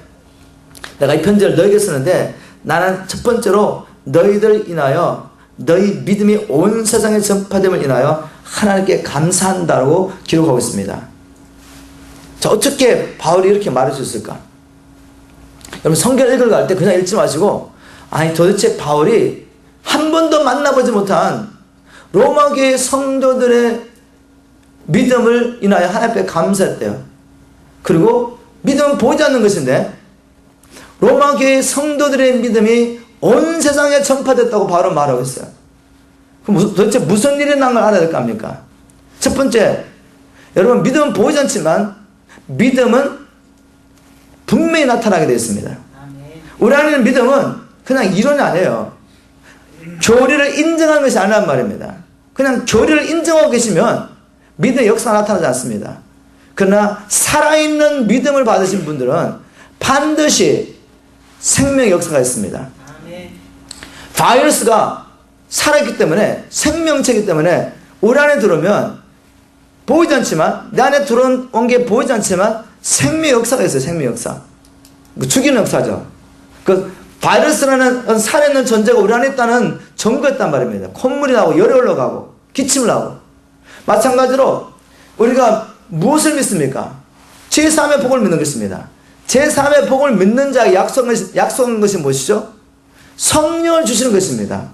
내가 이 편지를 너에게 쓰는데 나는 첫 번째로 너희들 인하여 너희 믿음이 온 세상에 전파됨을 인하여 하나님께 감사한다고 기록하고 있습니다. 자, 어떻게 바울이 이렇게 말할 수 있을까? 여러분 성경 읽으러 갈 때 그냥 읽지 마시고 아니 도대체 바울이 한 번도 만나보지 못한 로마교회 성도들의 믿음을 인하여 하나님 앞에 감사했대요. 그리고 믿음은 보이지 않는 것인데 로마교회 성도들의 믿음이 온 세상에 전파됐다고 바울은 말하고 있어요. 그럼 도대체 무슨 일이 난 걸 알아야 될 거 아닙니까? 첫 번째, 여러분 믿음은 보이지 않지만 믿음은 분명히 나타나게 되어 있습니다. 우리 안에 있는 믿음은 그냥 이론이 아니에요. 교리를 인정하는 것이 아니란 말입니다. 그냥 교리를 인정하고 계시면 믿음의 역사가 나타나지 않습니다. 그러나 살아있는 믿음을 받으신 분들은 반드시 생명의 역사가 있습니다. 바이러스가 살아있기 때문에 생명체이기 때문에 우리 안에 들어오면 보이지 않지만 내 안에 들어온 게 보이지 않지만 생명의 역사가 있어요. 생명의 역사. 죽이는 역사죠. 그 바이러스라는 살아있는 존재가 우리 안에 있다는 증거가 있단 말입니다. 콧물이 나고 열이 올라가고 기침을 하고 마찬가지로 우리가 무엇을 믿습니까? 제3의 복을 믿는 것입니다. 제3의 복을 믿는 자에게 약속한 것이 무엇이죠? 성령을 주시는 것입니다.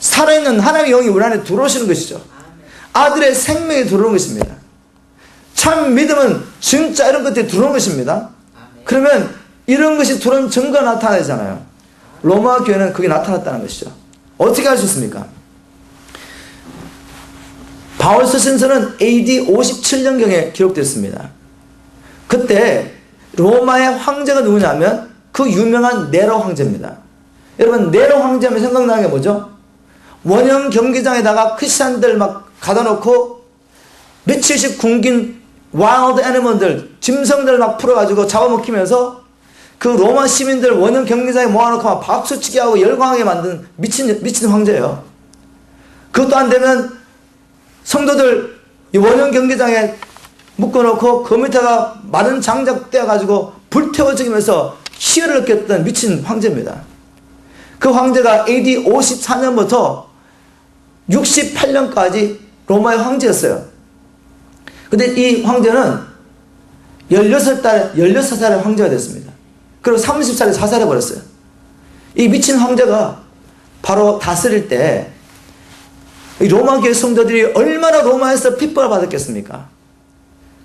살아있는 하나님의 영이 우리 안에 들어오시는 것이죠. 아들의 생명이 들어오는 것입니다. 참 믿음은 진짜 이런 것들이 들어오는 것입니다. 그러면 이런 것이 들어온 증거가 나타나잖아요. 로마 교회는 그게 나타났다는 것이죠. 어떻게 할 수 있습니까? 바울 서신서는 AD 57년경에 기록됐습니다. 그때 로마의 황제가 누구냐면 그 유명한 네로 황제입니다. 여러분 네로 황제하면 생각나는 게 뭐죠? 원형 경기장에다가 크리스찬들 막 가다 놓고 며칠씩 굶긴 와일드 애니멀들 짐승들 막 풀어가지고 잡아먹히면서 그 로마 시민들 원형 경기장에 모아놓고 막 박수치게 하고 열광하게 만든 미친 황제예요. 그것도 안 되면 성도들 이 원형 경기장에 묶어놓고 그 밑에가 마른 장작 떼어가지고 불태워 죽이면서 희열을 느꼈던 미친 황제입니다. 그 황제가 AD 54년부터 68년까지 로마의 황제였어요. 근데 이 황제는 16살에 황제가 됐습니다. 그리고 30살에 사살해버렸어요. 이 미친 황제가 바로 다스릴 때 로마 교회 성도들이 얼마나 로마에서 핍박을 받았겠습니까?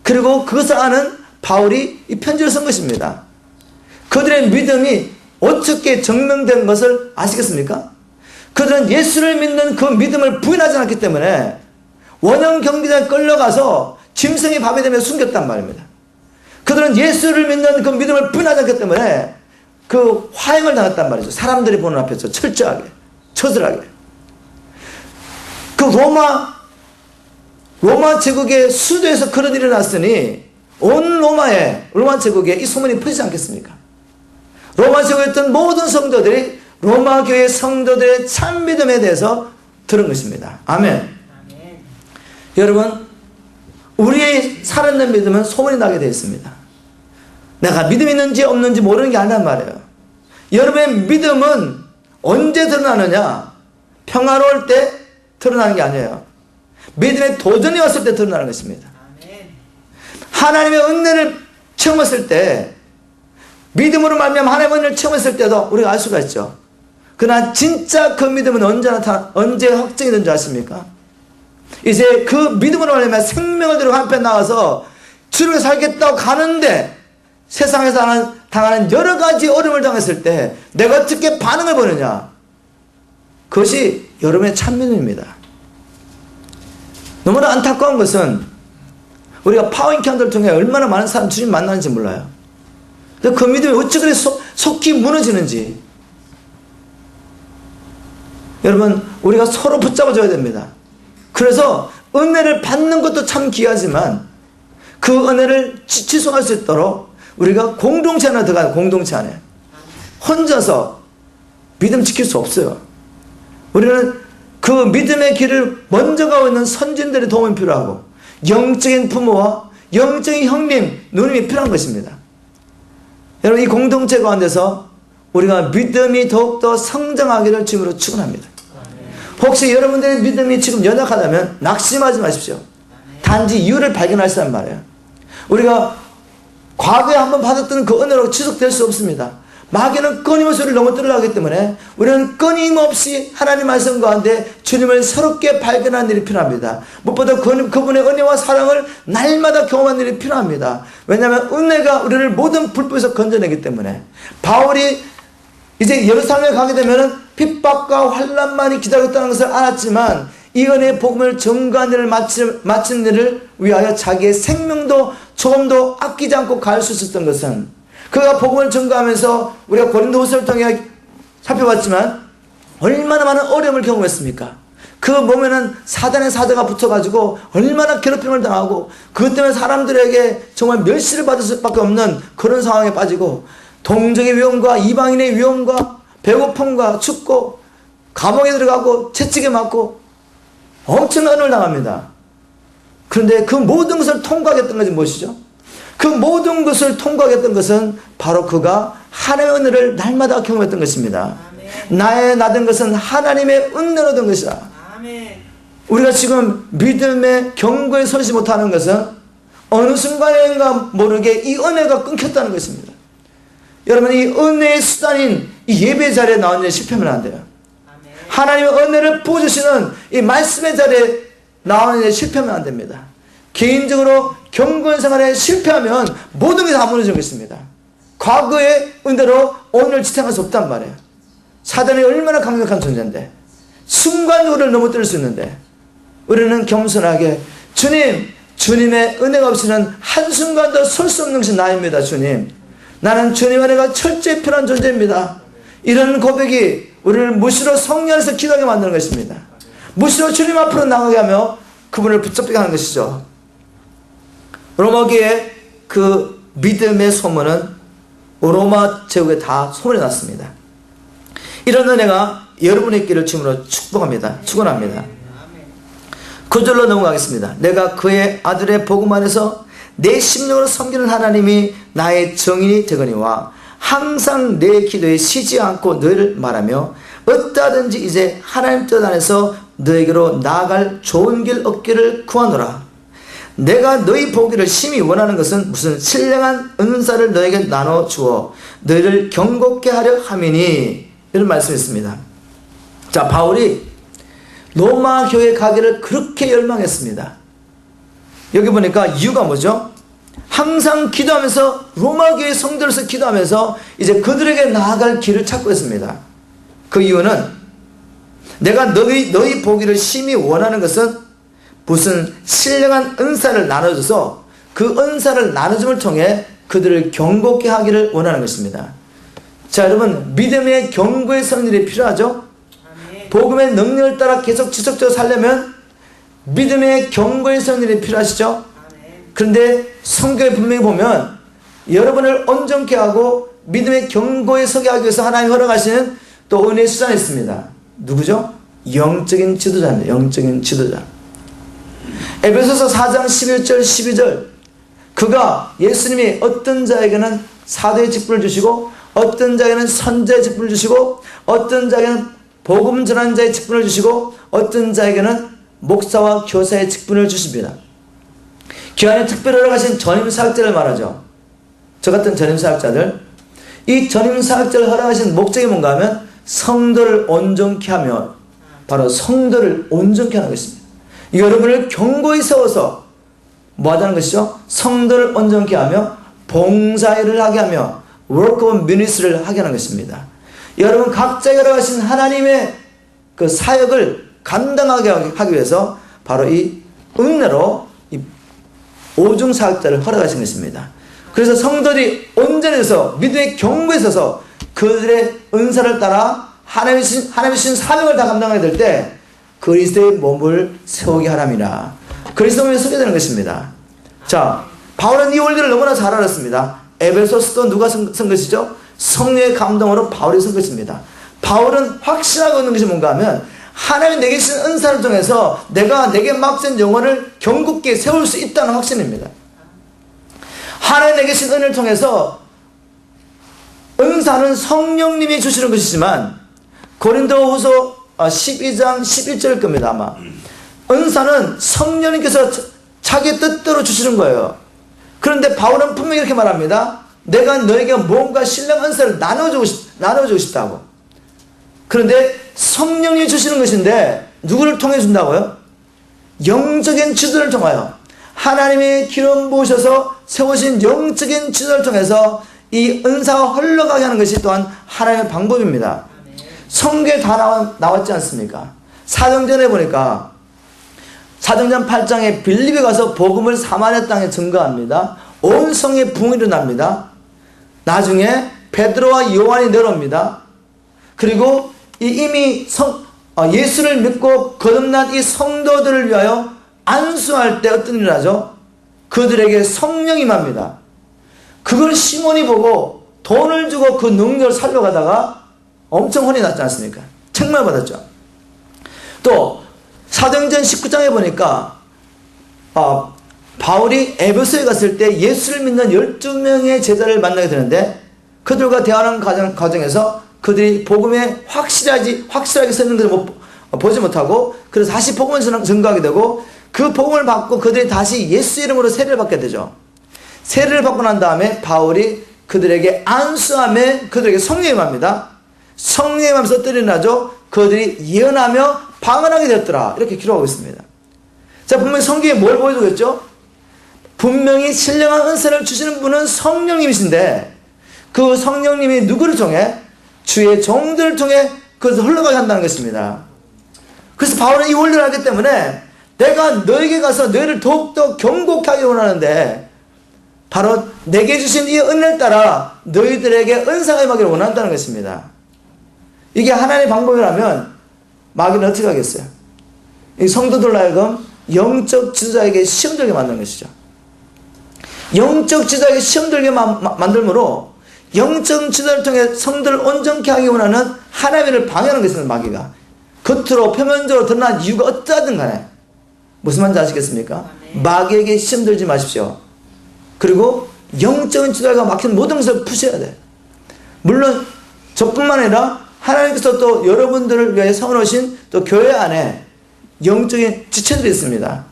그리고 그것을 아는 바울이 이 편지를 쓴 것입니다. 그들의 믿음이 어떻게 증명된 것을 아시겠습니까? 그들은 예수를 믿는 그 믿음을 부인하지 않았기 때문에 원형 경기장에 끌려가서 짐승이 밤이 되면 숨겼단 말입니다. 그들은 예수를 믿는 그 믿음을 부인하지 않기 때문에 그 화형을 당했단 말이죠. 사람들이 보는 앞에서 철저하게, 처절하게. 그 로마 제국의 수도에서 그런 일이 났으니 온 로마 제국에 이 소문이 퍼지지 않겠습니까? 로마 제국에 있던 모든 성도들이 로마 교회 성도들의 참 믿음에 대해서 들은 것입니다. 아멘. 아멘. 여러분, 우리의 살아있는 믿음은 소문이 나게 되어 있습니다. 내가 믿음이 있는지 없는지 모르는 게 아니란 말이에요. 여러분의 믿음은 언제 드러나느냐? 평화로울 때 드러나는 게 아니에요. 믿음의 도전이 왔을 때 드러나는 것입니다. 하나님의 은혜를 체험했을 때, 믿음으로 말미암아 하나님의 은혜를 체험했을 때도 우리가 알 수가 있죠. 그러나 진짜 그 믿음은 언제 확정이 된 줄 아십니까? 이제 그 믿음으로 말미암아 생명을 들고 한편 나가서 주를 살겠다고 가는데 세상에서 하는 당하는 여러 가지 어려움을 당했을 때 내가 어떻게 반응을 보느냐, 그것이 여러분의 참민입니다. 너무나 안타까운 것은 우리가 파워인카운터를 통해 얼마나 많은 사람 주님 만나는지 몰라요. 근데 그 믿음이 어찌 그리 속히 무너지는지. 여러분, 우리가 서로 붙잡아줘야 됩니다. 그래서 은혜를 받는 것도 참 귀하지만 그 은혜를 지속할 수 있도록 우리가 공동체 안에 들어가요. 공동체 안에. 혼자서 믿음 지킬 수 없어요. 우리는 그 믿음의 길을 먼저 가고 있는 선진들의 도움이 필요하고 영적인 부모와 영적인 형님, 누님이 필요한 것입니다. 여러분, 이 공동체 가운데서 우리가 믿음이 더욱더 성장하기를 주님으로 축원합니다. 혹시 여러분들의 믿음이 지금 연약하다면 낙심하지 마십시오. 단지 이유를 발견하시란 말이에요. 우리가 과거에 한번 받았던 그 은혜로 지속될 수 없습니다. 마귀는 끊임없이 우리를 넘어뜨리려 하기 때문에 우리는 끊임없이 하나님 말씀 가운데 주님을 새롭게 발견하는 일이 필요합니다. 무엇보다 그분의 은혜와 사랑을 날마다 경험하는 일이 필요합니다. 왜냐하면 은혜가 우리를 모든 불법에서 건져내기 때문에. 바울이 이제 예루살렘에 가게 되면 핍박과 환난만이 기다렸다는 것을 알았지만 이 은혜의 복음을 전가하는 일을 마치는 일을 위하여 자기의 생명도 조금도 아끼지 않고 갈 수 있었던 것은, 그가 복음을 전가하면서 우리가 고린도후서를 통해 살펴봤지만 얼마나 많은 어려움을 경험했습니까? 그 몸에는 사단의 사자가 붙어가지고 얼마나 괴롭힘을 당하고 그것 때문에 사람들에게 정말 멸시를 받을 수밖에 없는 그런 상황에 빠지고 동정의 위험과 이방인의 위험과 배고픔과 춥고 감옥에 들어가고 채찍에 맞고 엄청난 은혜를 당합니다. 그런데 그 모든 것을 통과하겠던 것이 무엇이죠? 그 모든 것을 통과하겠던 것은 바로 그가 하나님의 은혜를 날마다 경험했던 것입니다. 아멘. 나의 나된 것은 하나님의 은혜로 된 것이다. 아멘. 우리가 지금 믿음의 경고에 서지 못하는 것은 어느 순간인가 모르게 이 은혜가 끊겼다는 것입니다. 여러분, 이 은혜의 수단인 이 예배 자리에 나오는 일 실패하면 안 돼요. 아멘. 하나님의 은혜를 부어주시는 이 말씀의 자리에 나오는 일 실패하면 안 됩니다. 개인적으로 경건 생활에 실패하면 모든 게 다 무너지는 것입니다. 과거의 은혜로 오늘 지탱할 수 없단 말이에요. 사단이 얼마나 강력한 존재인데, 순간적으로 넘어뜨릴 수 있는데, 우리는 겸손하게 주님의 은혜가 없이는 한순간도 설 수 없는 것이 나입니다. 주님, 나는 주님의 은혜가 철저히 필요한 존재입니다. 이런 고백이 우리를 무시로 성령 안에서 기도하게 만드는 것입니다. 무시로 주님 앞으로 나가게 하며 그분을 붙잡게 하는 것이죠. 로마교의 그 믿음의 소문은 로마 제국에 다 소문이 났습니다. 이런 은혜가 여러분의 길을 주님으로 축복합니다. 축원합니다. 9절로 넘어가겠습니다. 내가 그의 아들의 복음 안에서 내 심령으로 섬기는 하나님이 나의 정인이 되거니와 항상 내 기도에 쉬지 않고 너희를 말하며 어떠하든지 이제 하나님 뜻 안에서 너에게로 나아갈 좋은 길 얻기를 구하노라. 내가 너희 보기를 심히 원하는 것은 무슨 신령한 은사를 너에게 나눠주어 너희를 경고케 하려 함이니, 이런 말씀이 있습니다. 자, 바울이 로마 교회 가기를 그렇게 열망했습니다. 여기 보니까 이유가 뭐죠? 항상 기도하면서 로마 교회 성도로서 기도하면서 이제 그들에게 나아갈 길을 찾고 있습니다. 그 이유는 내가 너희 보기를 심히 원하는 것은 무슨 신령한 은사를 나눠줘서 그 은사를 나눠줌을 통해 그들을 경고케 하기를 원하는 것입니다. 자, 여러분, 믿음의 경고의 성질이 필요하죠? 아멘. 복음의 능력을 따라 계속 지속적으로 살려면 믿음의 경고의 성질이 필요하시죠? 아멘. 그런데 성경에 분명히 보면 여러분을 온전케 하고 믿음의 경고에 서게 하기 위해서 하나님이 허락하시는 또 은혜의 수단이 있습니다. 누구죠? 영적인 지도자입니다. 영적인 지도자. 에베소서 4장 11절 12절, 그가 예수님이 어떤 자에게는 사도의 직분을 주시고 어떤 자에게는 선자의 직분을 주시고 어떤 자에게는 복음 전하는 자의 직분을 주시고 어떤 자에게는 목사와 교사의 직분을 주십니다. 교회안에 특별히 허락하신 전임사역자를 말하죠. 저 같은 전임사역자들, 이 전임사역자를 허락하신 목적이 뭔가 하면 성도를 온전케 하며, 바로 성도를 온전케 하는 것입니다. 여러분을 경고히 세워서 뭐 하자는 것이죠? 성도를 온전케 하며 봉사일을 하게 하며 work of ministry를 하게 하는 것입니다. 여러분 각자가 가신 하나님의 그 사역을 감당하게 하기 위해서 바로 이 은혜로 이 오중 사역자를 허락하신 것입니다. 그래서 성도들이 온전해서 믿음의 경고에 있어서 그들의 은사를 따라 하나님의 주신 사명을 다 감당하게 될 때 그리스도의 몸을 세우게 하람이라. 그리스도의 몸을 세우게 되는 것입니다. 자, 바울은 이 원리를 너무나 잘 알았습니다. 에베소서도 누가 쓴 것이죠? 성령의 감동으로 바울이 쓴 것입니다. 바울은 확신하고 있는 것이 뭔가 하면 하나님이 내게 주신 은사를 통해서 내가 내게 맡긴 영혼을 견고하게 세울 수 있다는 확신입니다. 하나님 내게 주신 은혜를 통해서 은사는 성령님이 주시는 것이지만 고린도후서 12장 11절 겁니다. 아마 은사는 성령님께서 자기 뜻대로 주시는 거예요. 그런데 바울은 분명히 이렇게 말합니다. 내가 너에게 뭔가 신령 은사를 나눠주고 싶다고. 그런데 성령님이 주시는 것인데 누구를 통해 준다고요? 영적인 지도를 통하여 하나님의 기름 부으셔서 세우신 영적인 지도를 통해서 이 은사가 흘러가게 하는 것이 또한 하나님의 방법입니다. 성경에 다 나왔지 않습니까? 사도행전에 보니까 사도행전 8장에 빌립에 가서 복음을 사마리아 땅에 증거합니다. 온 성에 붕이 일어납니다. 나중에 베드로와 요한이 내려옵니다. 그리고 이미 예수를 믿고 거듭난 이 성도들을 위하여 안수할 때 어떤 일을 하죠? 그들에게 성령이 임합니다. 그걸 시몬이 보고 돈을 주고 그 능력을 살려가다가 엄청 혼이 났지 않습니까? 책망받았죠. 또 사도행전 19장에 보니까 바울이 에베소에 갔을 때 예수를 믿는 12명의 제자를 만나게 되는데 그들과 대화하는 과정에서 그들이 복음에 확실하게 서는 것을 보지 못하고 그래서 다시 복음을 증거하게 되고 그 복음을 받고 그들이 다시 예수 이름으로 세례를 받게 되죠. 세례를 받고 난 다음에 바울이 그들에게 안수함에 그들에게 성령이 임합니다. 성령이 임하면서 어떤 일이 나죠? 그들이 예언하며 방언하게 되었더라. 이렇게 기록하고 있습니다. 자, 분명히 성경에 뭘 보여주고 있죠? 분명히 신령한 은사를 주시는 분은 성령님이신데 그 성령님이 누구를 통해? 주의 종들을 통해 그것을 흘러가게 한다는 것입니다. 그래서 바울은 이 원리를 알기 때문에 내가 너에게 가서 너희를 더욱더 경고케 하기 원하는데 바로 내게 주신 이 은혜를 따라 너희들에게 은사가 임하기를 원한다는 것입니다. 이게 하나님의 방법이라면 마귀는 어떻게 하겠어요? 이 성도들 하여금 영적 지도자에게 시험 들게 만드는 것이죠. 영적 지도자에게 시험 들게 만들므로 영적 지도를 통해 성도를 온전케 하기 원하는 하나님을 방해하는 것입니다. 마귀가 겉으로 표면적으로 드러난 이유가 어떠하든 간에 무슨 말인지 아시겠습니까? 마귀에게 시험 들지 마십시오. 그리고 영적인 지도자가 막힌 모든 것을 푸셔야 돼. 물론 저뿐만 아니라 하나님께서 또 여러분들을 위해 세워놓으신 또 교회 안에 영적인 지체들이 있습니다.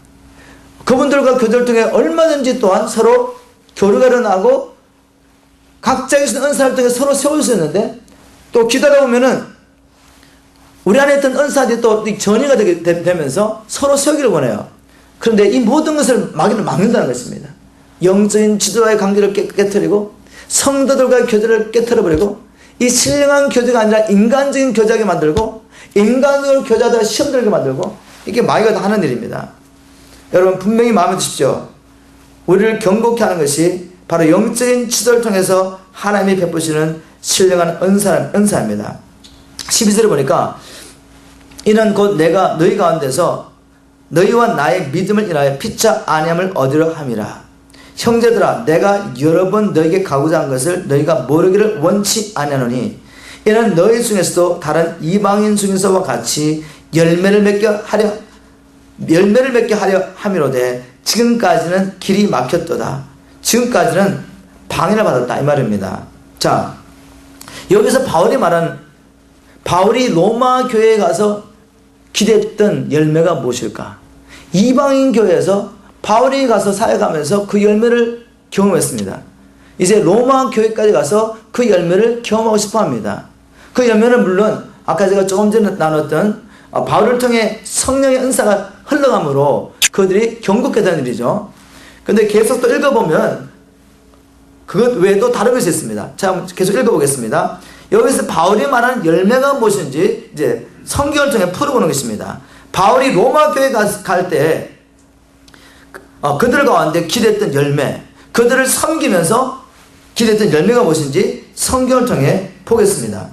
그분들과 교제를 통해 얼마든지 또한 서로 교류가 일어나고 각자의 은사를 통해 서로 세울 수 있는데 또 기다려 보면은 우리 안에 있던 은사들이 또 전이가 되면서 서로 세우기를 원해요. 그런데 이 모든 것을 마귀는 막는다는 것입니다. 영적인 지도와의 관계를 깨트리고 성도들과의 교제를 깨트려버리고 이 신령한 교제가 아니라 인간적인 교제하게 만들고 인간적으로 교제하다가 시험 들게 만들고 이게 마귀가 다 하는 일입니다. 여러분 분명히 마음에 드십시오. 우리를 경고케 하는 것이 바로 영적인 지도를 통해서 하나님이 베푸시는 신령한 은사입니다. 12절에 보니까 이는 곧 내가 너희 가운데서 너희와 나의 믿음을 인하여 피차 안위함을 얻으려 함이라. 형제들아 내가 여러 번 너에게 가고자 한 것을 너희가 모르기를 원치 아니하노니 이는 너희 중에서도 다른 이방인 중에서와 같이 열매를 맺게 하려 함이로되 지금까지는 길이 막혔도다. 지금까지는 방해를 받았다 이 말입니다. 자, 여기서 바울이 로마 교회에 가서 기대했던 열매가 무엇일까? 이방인 교회에서 바울이 가서 사역하면서 그 열매를 경험했습니다. 이제 로마 교회까지 가서 그 열매를 경험하고 싶어 합니다. 그 열매는 물론 아까 제가 조금 전에 나눴던 바울을 통해 성령의 은사가 흘러가므로 그들이 경고케 되는 일이죠. 근데 계속 또 읽어보면 그것 외에도 다른 것이 있습니다. 자, 계속 읽어보겠습니다. 여기서 바울이 말하는 열매가 무엇인지 이제 성경을 통해 풀어보는 것입니다. 바울이 로마 교회 갈 때 그들 가운데 기대했던 열매, 그들을 섬기면서 기대했던 열매가 무엇인지 성경을 통해 보겠습니다.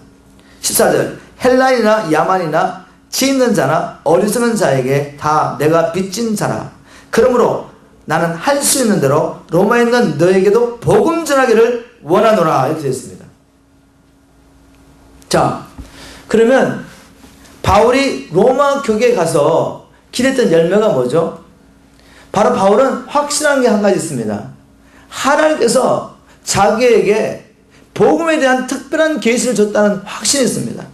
14절, 헬라인이나 야만이나 지 있는 자나 어리석은 자에게 다 내가 빚진 자라. 그러므로 나는 할 수 있는 대로 로마에 있는 너에게도 복음 전하기를 원하노라. 이렇게 되어 있습니다. 자, 그러면 바울이 로마 교계에 가서 기대했던 열매가 뭐죠? 바로 바울은 확신한 게 한 가지 있습니다. 하나님께서 자기에게 복음에 대한 특별한 계시를 줬다는 확신이 있습니다.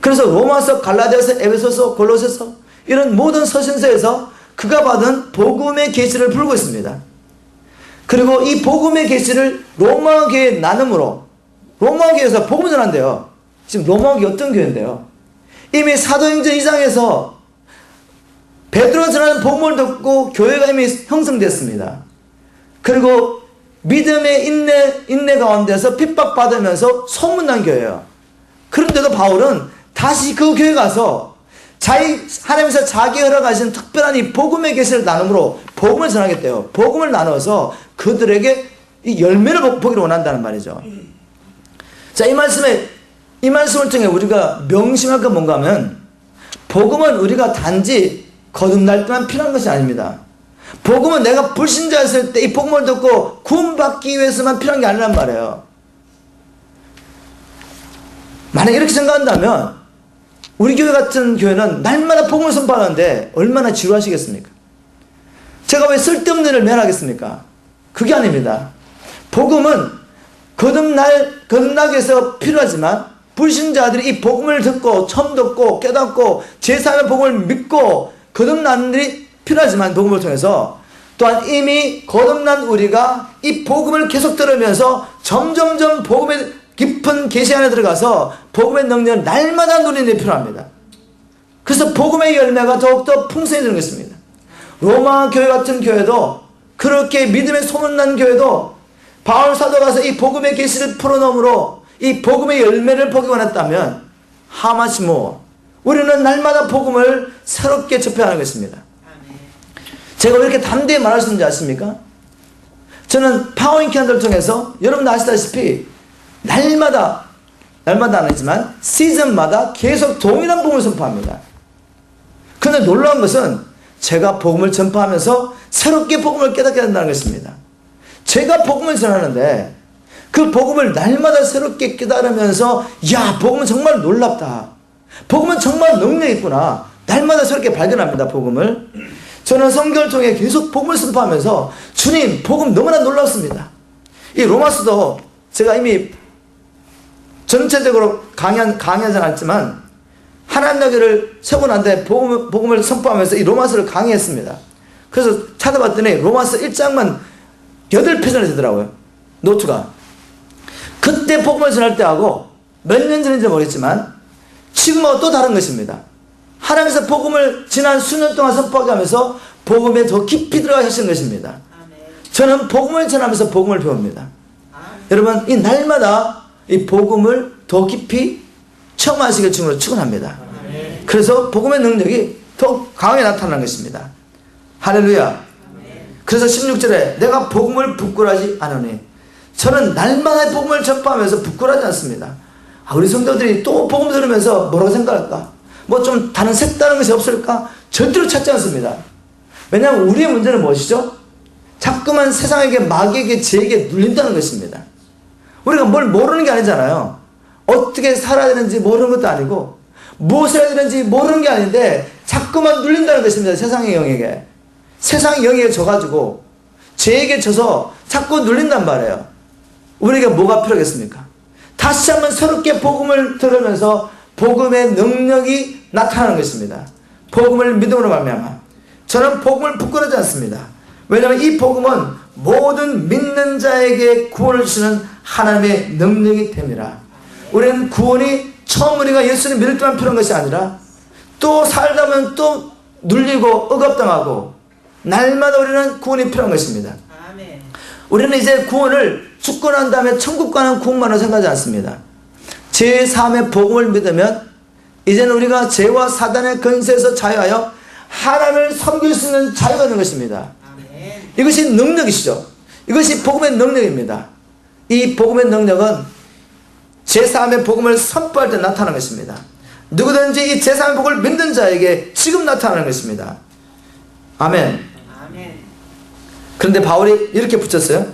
그래서 로마서, 갈라디아서, 에베소서, 골로새서 이런 모든 서신서에서 그가 받은 복음의 계시를 풀고 있습니다. 그리고 이 복음의 계시를 로마 교회에 나눔으로, 로마 교회에서 복음을 전한대요. 지금 로마 교회 어떤 교회인데요? 이미 사도행전 2장에서 베드로가 전하는 복음을 듣고 교회가 이미 형성됐습니다. 그리고 믿음의 인내 가운데서 핍박받으면서 소문난 교회예요. 그런데도 바울은 다시 그 교회 가서 하나님께서 자기 허락하신 특별한 이 복음의 계시를 나눔으로 복음을 전하겠대요. 복음을 나눠서 그들에게 이 열매를 보기를 원한다는 말이죠. 자, 이 말씀을 통해 우리가 명심할 건 뭔가 하면, 복음은 우리가 단지 거듭날 때만 필요한 것이 아닙니다. 복음은 내가 불신자였을 때 이 복음을 듣고 구원받기 위해서만 필요한 게 아니란 말이에요. 만약 이렇게 생각한다면 우리 교회 같은 교회는 날마다 복음을 선포하는데 얼마나 지루하시겠습니까? 제가 왜 쓸데없는 일을 매일 하겠습니까? 그게 아닙니다. 복음은 거듭나기 위해서 필요하지만 불신자들이 이 복음을 듣고 처음 듣고 깨닫고 제3의 복음을 믿고 거듭나는 일이 필요하지만, 복음을 통해서 또한 이미 거듭난 우리가 이 복음을 계속 들으면서 점점점 복음의 깊은 계시 안에 들어가서 복음의 능력을 날마다 누리는 데 필요합니다. 그래서 복음의 열매가 더욱더 풍성해지는 것입니다. 로마 교회 같은 교회도, 그렇게 믿음의 소문난 교회도 바울 사도가 가서 이 복음의 계시를 풀어놓음으로 이 복음의 열매를 보기 원했다면, 하마시모, 우리는 날마다 복음을 새롭게 접해야 하는 것입니다. 제가 왜 이렇게 담대히 말할 수 있는지 아십니까? 저는 파워인캔들을 통해서 여러분도 아시다시피 날마다 아니지만 시즌마다 계속 동일한 복음을 선포합니다. 그런데 놀라운 것은 제가 복음을 전파하면서 새롭게 복음을 깨닫게 된다는 것입니다. 제가 복음을 전하는데 그 복음을 날마다 새롭게 깨달으면서, 야, 복음은 정말 놀랍다, 복음은 정말 능력이 있구나, 날마다 새롭게 발견합니다. 복음을. 저는 성경을 통해 계속 복음을 선포하면서, 주님, 복음 너무나 놀랍습니다. 이 로마서도 제가 이미 전체적으로 강의하지 않았지만 하나님 나라를 세우고 난 뒤에 복음을 선포하면서 이 로마서를 강의했습니다. 그래서 찾아봤더니 로마서 1장만 8페이지나 되더라고요, 노트가. 그때 복음을 전할 때하고 몇 년 전인지 모르겠지만 지금하고 또 다른 것입니다. 하나님께서 복음을 지난 수년 동안 선포하게 하면서 복음에 더 깊이 들어가 하시는 것입니다. 저는 복음을 전하면서 복음을 배웁니다. 여러분, 이 날마다 이 복음을 더 깊이 체험하시길 주님으로 축원합니다. 그래서 복음의 능력이 더 강하게 나타나는 것입니다. 할렐루야. 그래서 16절에 내가 복음을 부끄러워하지 않으니, 저는 날마다 복음을 전파하면서 부끄러워하지 않습니다. 우리 성도들이 또 복음 들으면서 뭐라고 생각할까? 뭐 좀 다른 색다른 것이 없을까? 절대로 찾지 않습니다. 왜냐하면 우리의 문제는 무엇이죠? 자꾸만 세상에게, 마귀에게, 죄에게 눌린다는 것입니다. 우리가 뭘 모르는 게 아니잖아요. 어떻게 살아야 되는지 모르는 것도 아니고 무엇을 해야 되는지 모르는 게 아닌데 자꾸만 눌린다는 것입니다. 세상의 영에게. 세상의 영에게 져가지고 죄에게 져서 자꾸 눌린단 말이에요. 우리에게 뭐가 필요하겠습니까? 다시 한번 새롭게 복음을 들으면서 복음의 능력이 나타나는 것입니다. 복음을 믿음으로 말미암아. 저는 복음을 부끄러워하지 않습니다. 왜냐하면 이 복음은 모든 믿는 자에게 구원을 주시는 하나님의 능력이 됨이라. 우리는 구원이 처음 우리가 예수를 믿을 때만 필요한 것이 아니라 또 살다 보면 또 눌리고 억압당하고 날마다 우리는 구원이 필요한 것입니다. 우리는 이제 구원을 죽고 난 다음에 천국 가는 구원만으로 생각하지 않습니다. 제3의 복음을 믿으면 이제는 우리가 죄와 사단의 권세에서 자유하여 하나님을 섬길 수 있는 자유가 있는 것입니다. 이것이 능력이시죠. 이것이 복음의 능력입니다. 이 복음의 능력은 제3의 복음을 선포할 때 나타나는 것입니다. 누구든지 이 제3의 복음을 믿는 자에게 지금 나타나는 것입니다. 아멘. 그런데 바울이 이렇게 붙였어요.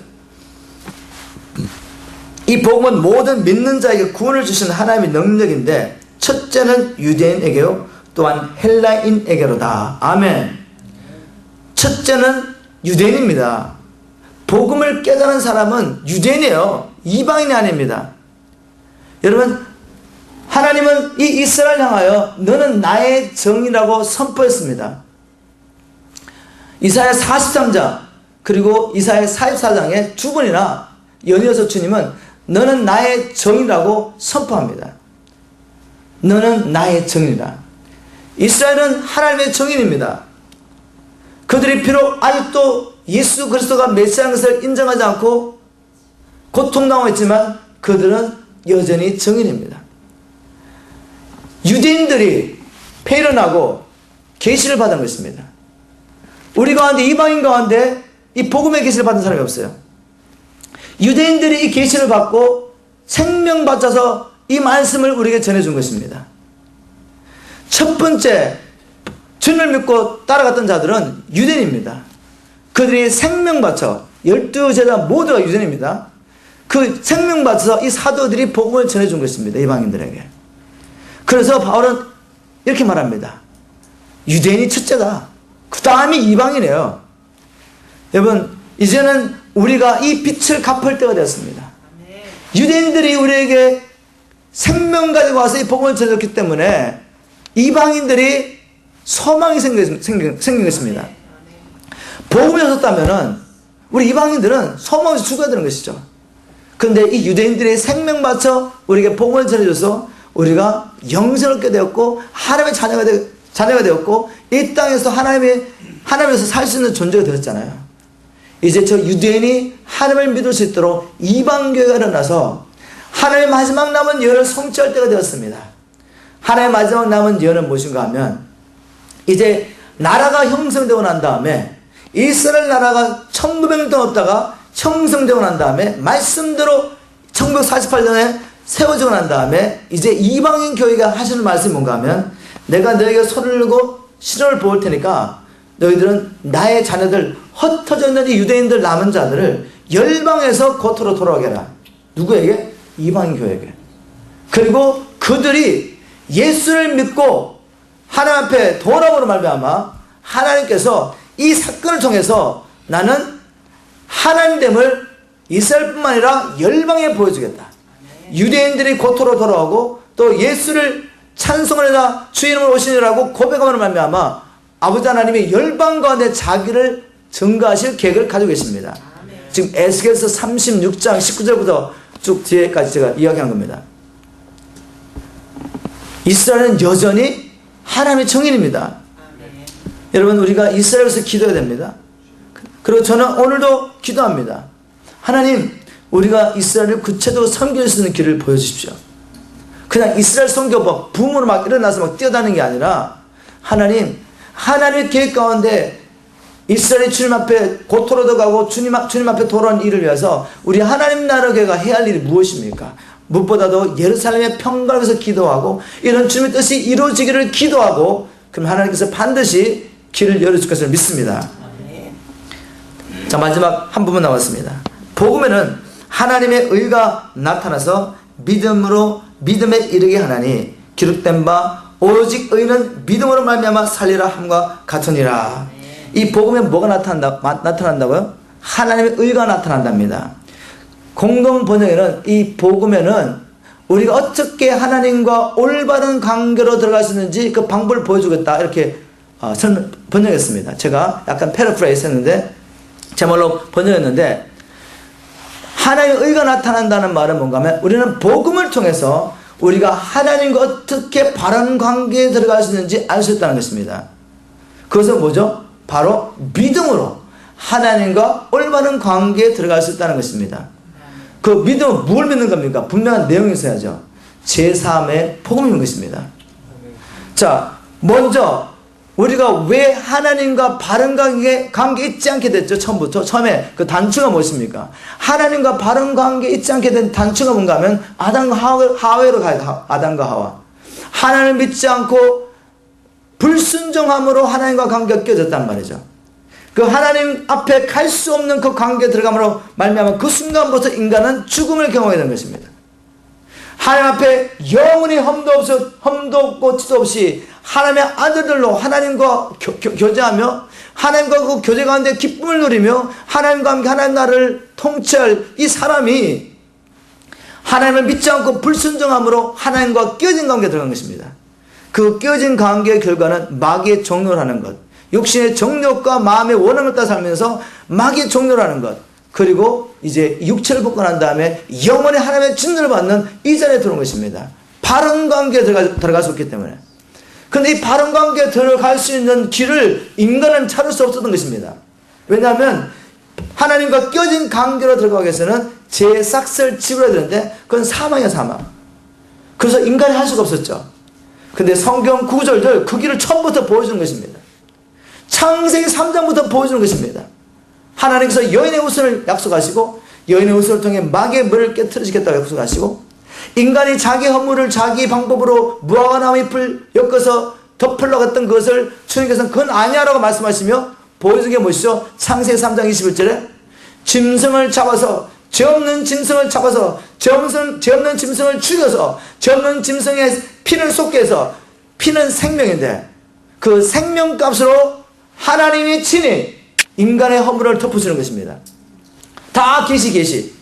이 복음은 모든 믿는 자에게 구원을 주시는 하나님의 능력인데 첫째는 유대인에게요 또한 헬라인에게로다. 아멘. 첫째는 유대인입니다. 복음을 깨달은 사람은 유대인이에요. 이방인이 아닙니다. 여러분, 하나님은 이 이스라엘 향하여 너는 나의 정이라고 선포했습니다. 이사야 43장 그리고 이사야 44장에 두 번이나 연이어서 주님은 너는 나의 정이라고 선포합니다. 너는 나의 정이라. 이스라엘은 하나님의 정인입니다. 그들이 비록 아직도 예수 그리스도가 메시아인 것을 인정하지 않고 고통당하고 있지만 그들은 여전히 정인입니다. 유대인들이 폐련하고 계시를 받은 것입니다. 우리 가운데 이방인 가운데 이 복음의 계시를 받은 사람이 없어요. 유대인들이 이 계시를 받고 생명 받아서 이 말씀을 우리에게 전해준 것입니다. 첫 번째 주님을 믿고 따라갔던 자들은 유대인입니다. 그들이 생명 바쳐 12제자 모두가 유대인입니다. 그 생명 바쳐서 이 사도들이 복음을 전해준 것입니다. 이방인들에게. 그래서 바울은 이렇게 말합니다. 유대인이 첫째다. 그 다음이 이방이네요. 여러분, 이제는 우리가 이 빛을 갚을 때가 되었습니다. 유대인들이 우리에게 생명 가지고 와서 이 복음을 전해줬기 때문에 이방인들이 소망이 생긴 것입니다. 복음이 없었다면 우리 이방인들은 소망 없이 죽어야 되는 것이죠. 그런데 이 유대인들이 생명 바쳐 우리에게 복음을 전해줘서 우리가 영생을 얻게 되었고 하나님의 자녀가 되었고 이 땅에서 하나님에서 살 수 있는 존재가 되었잖아요. 이제 저 유대인이 하나님을 믿을 수 있도록 이방교회가 일어나서 하나님의 마지막 남은 예언을 성취할 때가 되었습니다. 하나님의 마지막 남은 예언은 무엇인가 하면 이제 나라가 형성되고 난 다음에 이스라엘 나라가 1900년 동안 없다가 형성되고 난 다음에 말씀대로 1948년에 세워지고 난 다음에 이제 이방인 교회가 하시는 말씀이 뭔가 하면 내가 너에게 손을 들고 신호를 보일 테니까 너희들은 나의 자녀들 흩어져 있는 이 유대인들 남은 자들을 열방에서 겉으로 돌아오게 해라. 누구에게? 이방인 교회에게. 그리고 그들이 예수를 믿고 하나님 앞에 돌아오므로 말미암아 하나님께서 이 사건을 통해서 나는 하나님됨을 이스라엘뿐만 아니라 열방에 보여주겠다. 유대인들이 겉으로 돌아오고 또 예수를 찬송하리라 주 이름으로 오시니라고 고백함으로 말미암아 아버지 하나님이 열방 가운데 자기를 증거하실 계획을 가지고 계십니다. 지금 에스겔서 36장 19절부터 쭉 뒤에까지 제가 이야기한 겁니다. 이스라엘은 여전히 하나님의 정인입니다. 여러분, 우리가 이스라엘에서 기도해야 됩니다. 그리고 저는 오늘도 기도합니다. 하나님, 우리가 이스라엘을 구체적으로 섬길 수 있는 길을 보여주십시오. 그냥 이스라엘 선교법 붐으로 막 일어나서 막 뛰어다니는 게 아니라 하나님의 계획 가운데 이스라엘이 주님 앞에 고토로도 가고 주님 앞에 돌아온 일을 위해서 우리 하나님 나라 교회가 해야 할 일이 무엇입니까? 무엇보다도 예루살렘의 평강을 위해서 기도하고 이런 주님의 뜻이 이루어지기를 기도하고 그럼 하나님께서 반드시 길을 열어줄 것을 믿습니다. 자, 마지막 한 부분 남았습니다. 복음에는 하나님의 의가 나타나서 믿음에 이르게 하나니 기록된 바 오직 의는 믿음으로 말미암아 살리라 함과 같으니라. 이 복음에 뭐가 나타난다고요? 하나님의 의가 나타난답니다. 공동 번역에는 이 복음에는 우리가 어떻게 하나님과 올바른 관계로 들어갈 수 있는지 그 방법을 보여주겠다 이렇게 번역했습니다. 제가 약간 패러프레이스 했는데 제 말로 번역했는데 하나님의 의가 나타난다는 말은 뭔가 하면 우리는 복음을 통해서 우리가 하나님과 어떻게 바른 관계에 들어갈 수 있는지 알 수 있다는 것입니다. 그것은 뭐죠? 바로 믿음으로 하나님과 올바른 관계에 들어갈 수 있다는 것입니다. 그 믿음은 뭘 믿는 겁니까? 분명한 내용이 있어야죠. 제3의 복음인 것입니다. 자, 먼저 우리가 왜 하나님과 바른 관계 있지 않게 됐죠? 처음에 그 단추가 무엇입니까? 하나님과 바른 관계 있지 않게 된 단추가 뭔가 하면 아담과 하와로 가요. 아담과 하와. 하나님을 믿지 않고 불순종함으로 하나님과 관계가 깨졌단 말이죠. 그 하나님 앞에 갈 수 없는 그 관계에 들어감으로 말미암아 그 순간부터 인간은 죽음을 경험하게 된 것입니다. 하나님 앞에 영원히 험도 없고 치도 없이 하나님의 아들들로 하나님과 교제하며 하나님과 그 교제 가운데 기쁨을 누리며 하나님과 함께 하나님 나라를 통치할 이 사람이 하나님을 믿지 않고 불순종함으로 하나님과 깨어진 관계에 들어간 것입니다. 그 깨어진 관계의 결과는 마귀의 종노를 하는 것, 육신의 정욕과 마음의 원함을 따라 살면서 마귀의 종노를 하는 것, 그리고 이제 육체를 벗고 난 다음에 영원히 하나님의 진노를 받는 이 자리에 들어온 것입니다. 바른 관계에 들어갈 수 없기 때문에. 근데 이 바른 관계에 들어갈 수 있는 길을 인간은 찾을 수 없었던 것입니다. 왜냐하면 하나님과 껴진 관계로 들어가기 위해서는 죄의 싹을 치워야 되는데 그건 사망이야, 사망. 그래서 인간이 할 수가 없었죠. 근데 성경 구절들 그 길을 처음부터 보여주는 것입니다. 창세기 3장부터 보여주는 것입니다. 하나님께서 여인의 후손을 약속하시고 여인의 후손을 통해 마귀의 머리를 깨트리시겠다고 약속하시고 인간이 자기 허물을 자기 방법으로 무화과 나무 잎을 엮어서 덮으려고 했던 것을 주님께서는 그건 아니야라고 말씀하시며 보여준 게 무엇이죠? 창세기 3장 21절에 짐승을 잡아서 죄 없는 짐승을 잡아서 죄 없는 짐승을 죽여서 죄 없는 짐승의 피를 쏟게 해서 피는 생명인데 그 생명값으로 하나님이 친히 인간의 허물을 덮어주는 것입니다. 다 계시.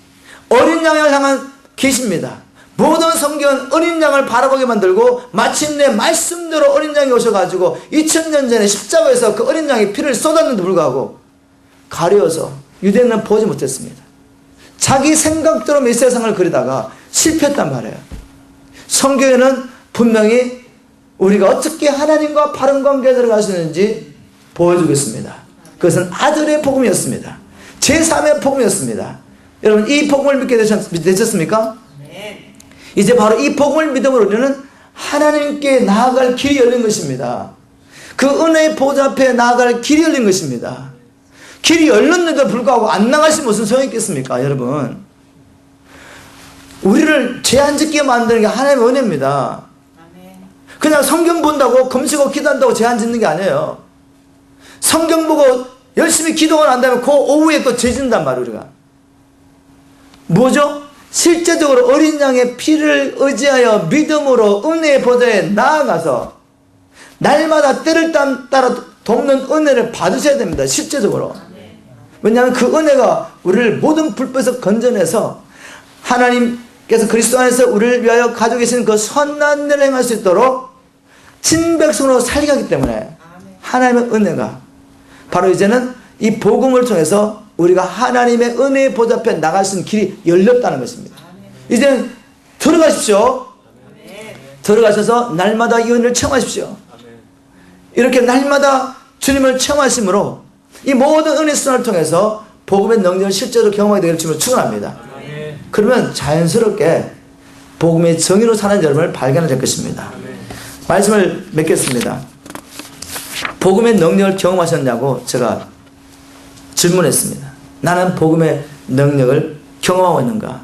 어린 양을 향한 계시입니다. 모든 성경은 어린 양을 바라보게 만들고 마침내 말씀대로 어린 양이 오셔가지고 2000년 전에 십자가에서 그 어린 양이 피를 쏟았는데도 불구하고 가려워서 유대인은 보지 못했습니다. 자기 생각대로 이 세상을 그리다가 실패했단 말이에요. 성경에는 분명히 우리가 어떻게 하나님과 바른 관계에 들어갈 수 있는지 보여주고 있습니다. 그것은 아들의 복음이었습니다. 제3의 복음이었습니다. 여러분 이 복음을 믿게 되셨습니까? 네. 이제 바로 이 복음을 믿음으로 우리는 하나님께 나아갈 길이 열린 것입니다. 그 은혜의 보좌 앞에 나아갈 길이 열린 것입니다. 길이 열렸는데도 불구하고 안 나가시면 무슨 소용이 있겠습니까? 여러분 우리를 죄 안 짓게 만드는 게 하나님의 은혜입니다. 그냥 성경 본다고 금식하고 기도한다고 죄 안 짓는 게 아니에요. 성경 보고 열심히 기도가 난 다음에 그 오후에 또 죄 짓는단 말이에요. 우리가 뭐죠? 실제적으로 어린 양의 피를 의지하여 믿음으로 은혜의 보좌에 나아가서 날마다 때를 따라 돕는 은혜를 받으셔야 됩니다. 실제적으로. 왜냐하면 그 은혜가 우리를 모든 불법에서 건져내서 하나님께서 그리스도 안에서 우리를 위하여 가지고 계신 그 선한 일을 행할 수 있도록 친백성으로 살게 하기 때문에 하나님의 은혜가 바로 이제는 이 복음을 통해서 우리가 하나님의 은혜의 보좌 앞에 나갈 수 있는 길이 열렸다는 것입니다. 이제 들어가십시오. 들어가셔서 날마다 이 은혜를 체험하십시오. 이렇게 날마다 주님을 체험하심으로 이 모든 은혜 수단을 통해서 복음의 능력을 실제로 경험하게 되기를 주님을 축원합니다. 그러면 자연스럽게 복음의 정의로 사는 여러분을 발견하게 될 것입니다. 말씀을 맺겠습니다. 복음의 능력을 경험하셨냐고 제가 질문했습니다. 나는 복음의 능력을 경험하고 있는가?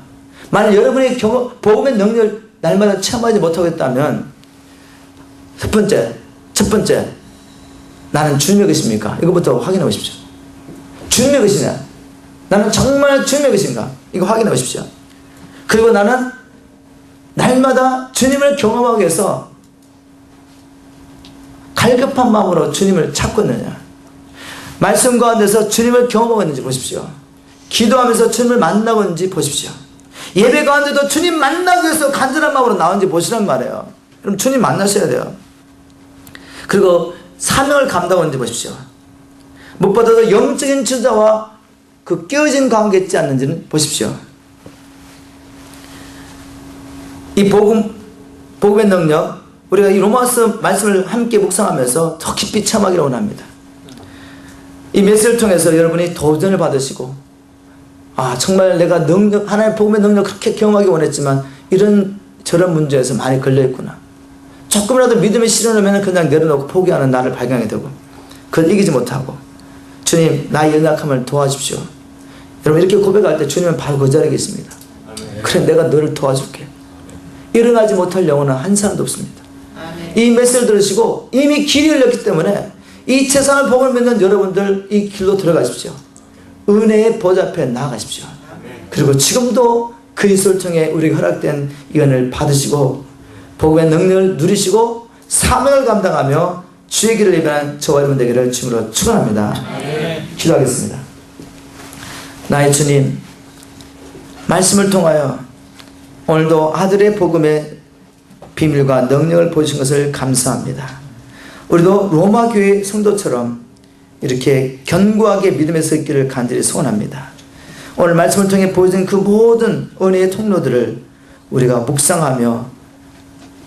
만약 여러분이 복음의 능력을 날마다 체험하지 못하고 있다면 첫 번째 나는 주님의 것입니까? 이것부터 확인해 보십시오. 주님의 것이냐? 나는 정말 주님의 것인가? 이거 확인해 보십시오. 그리고 나는 날마다 주님을 경험하기 위해서 갈급한 마음으로 주님을 찾고 있느냐? 말씀 가운데서 주님을 경험하고 있는지 보십시오. 기도하면서 주님을 만나고 있는지 보십시오. 예배 가운데도 주님 만나기 위해서 간절한 마음으로 나오는지 보시란 말이에요. 그럼 주님 만나셔야 돼요. 그리고 사명을 감당하고 있는지 보십시오. 무엇보다도 영적인 지도자와 그 깨어진 관계 있지 않는지는 보십시오. 이 복음의 능력, 우리가 이 로마서 말씀을 함께 묵상하면서 더 깊이 체험하기를 원합니다. 이 메시지를 통해서 여러분이 도전을 받으시고, 아 정말 내가 하나님의 복음의 능력 그렇게 경험하기 원했지만 이런 저런 문제에서 많이 걸려있구나. 조금이라도 믿음의 시련을 오면 그냥 내려놓고 포기하는 나를 발견하게 되고, 그걸 이기지 못하고, 주님 나의 연약함을 도와주십시오. 여러분 이렇게 고백할 때 주님은 바로 그 자리에 계십니다. 그래 내가 너를 도와줄게. 일어나지 못할 영혼은 한 사람도 없습니다. 이 메시지를 들으시고 이미 길이 열렸기 때문에 이 세상을 복음을 믿는 여러분들 이 길로 들어가십시오. 은혜의 보좌 앞에 나아가십시오. 그리고 지금도 그리스도를 통해 우리가 허락된 이 은혜를 받으시고 복음의 능력을 누리시고 사명을 감당하며 주의 길을 예배하는 저와 여러분 되기를 주님으로 축원합니다. 기도하겠습니다. 나의 주님, 말씀을 통하여 오늘도 아들의 복음의 비밀과 능력을 보여주신 것을 감사합니다. 우리도 로마 교회 성도처럼 이렇게 견고하게 믿음에 서 있기를 간절히 소원합니다. 오늘 말씀을 통해 보여준 그 모든 은혜의 통로들을 우리가 묵상하며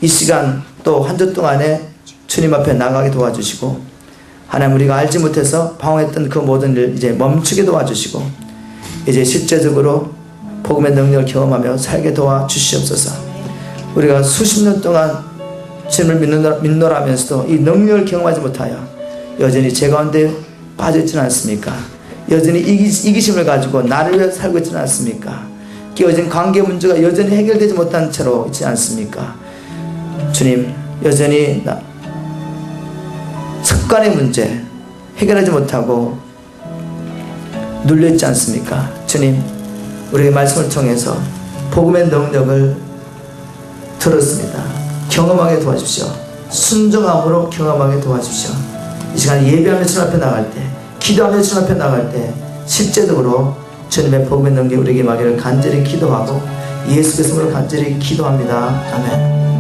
이 시간 또 한 주 동안에 주님 앞에 나가게 도와주시고, 하나님 우리가 알지 못해서 방황했던 그 모든 일 이제 멈추게 도와주시고, 이제 실제적으로 복음의 능력을 경험하며 살게 도와주시옵소서. 우리가 수십 년 동안 주님을 믿노라 하면서도 이 능력을 경험하지 못하여 여전히 제 가운데 빠져있지는 않습니까? 여전히 이기심을 가지고 나를 위해 살고 있지는 않습니까? 끼어진 관계 문제가 여전히 해결되지 못한 채로 있지 않습니까? 주님, 여전히 습관의 문제 해결하지 못하고 눌려있지 않습니까? 주님, 우리의 말씀을 통해서 복음의 능력을 들었습니다. 경험하게 도와주십시오. 순종함으로 경험하게 도와주십시오. 이 시간 예배하며 주님 앞에 나갈 때, 기도하며 주님 앞에 나갈 때 실제적으로 주님의 복음의 능력이 우리에게 임하기를 간절히 기도하고 예수 그리스도로 간절히 기도합니다. 아멘.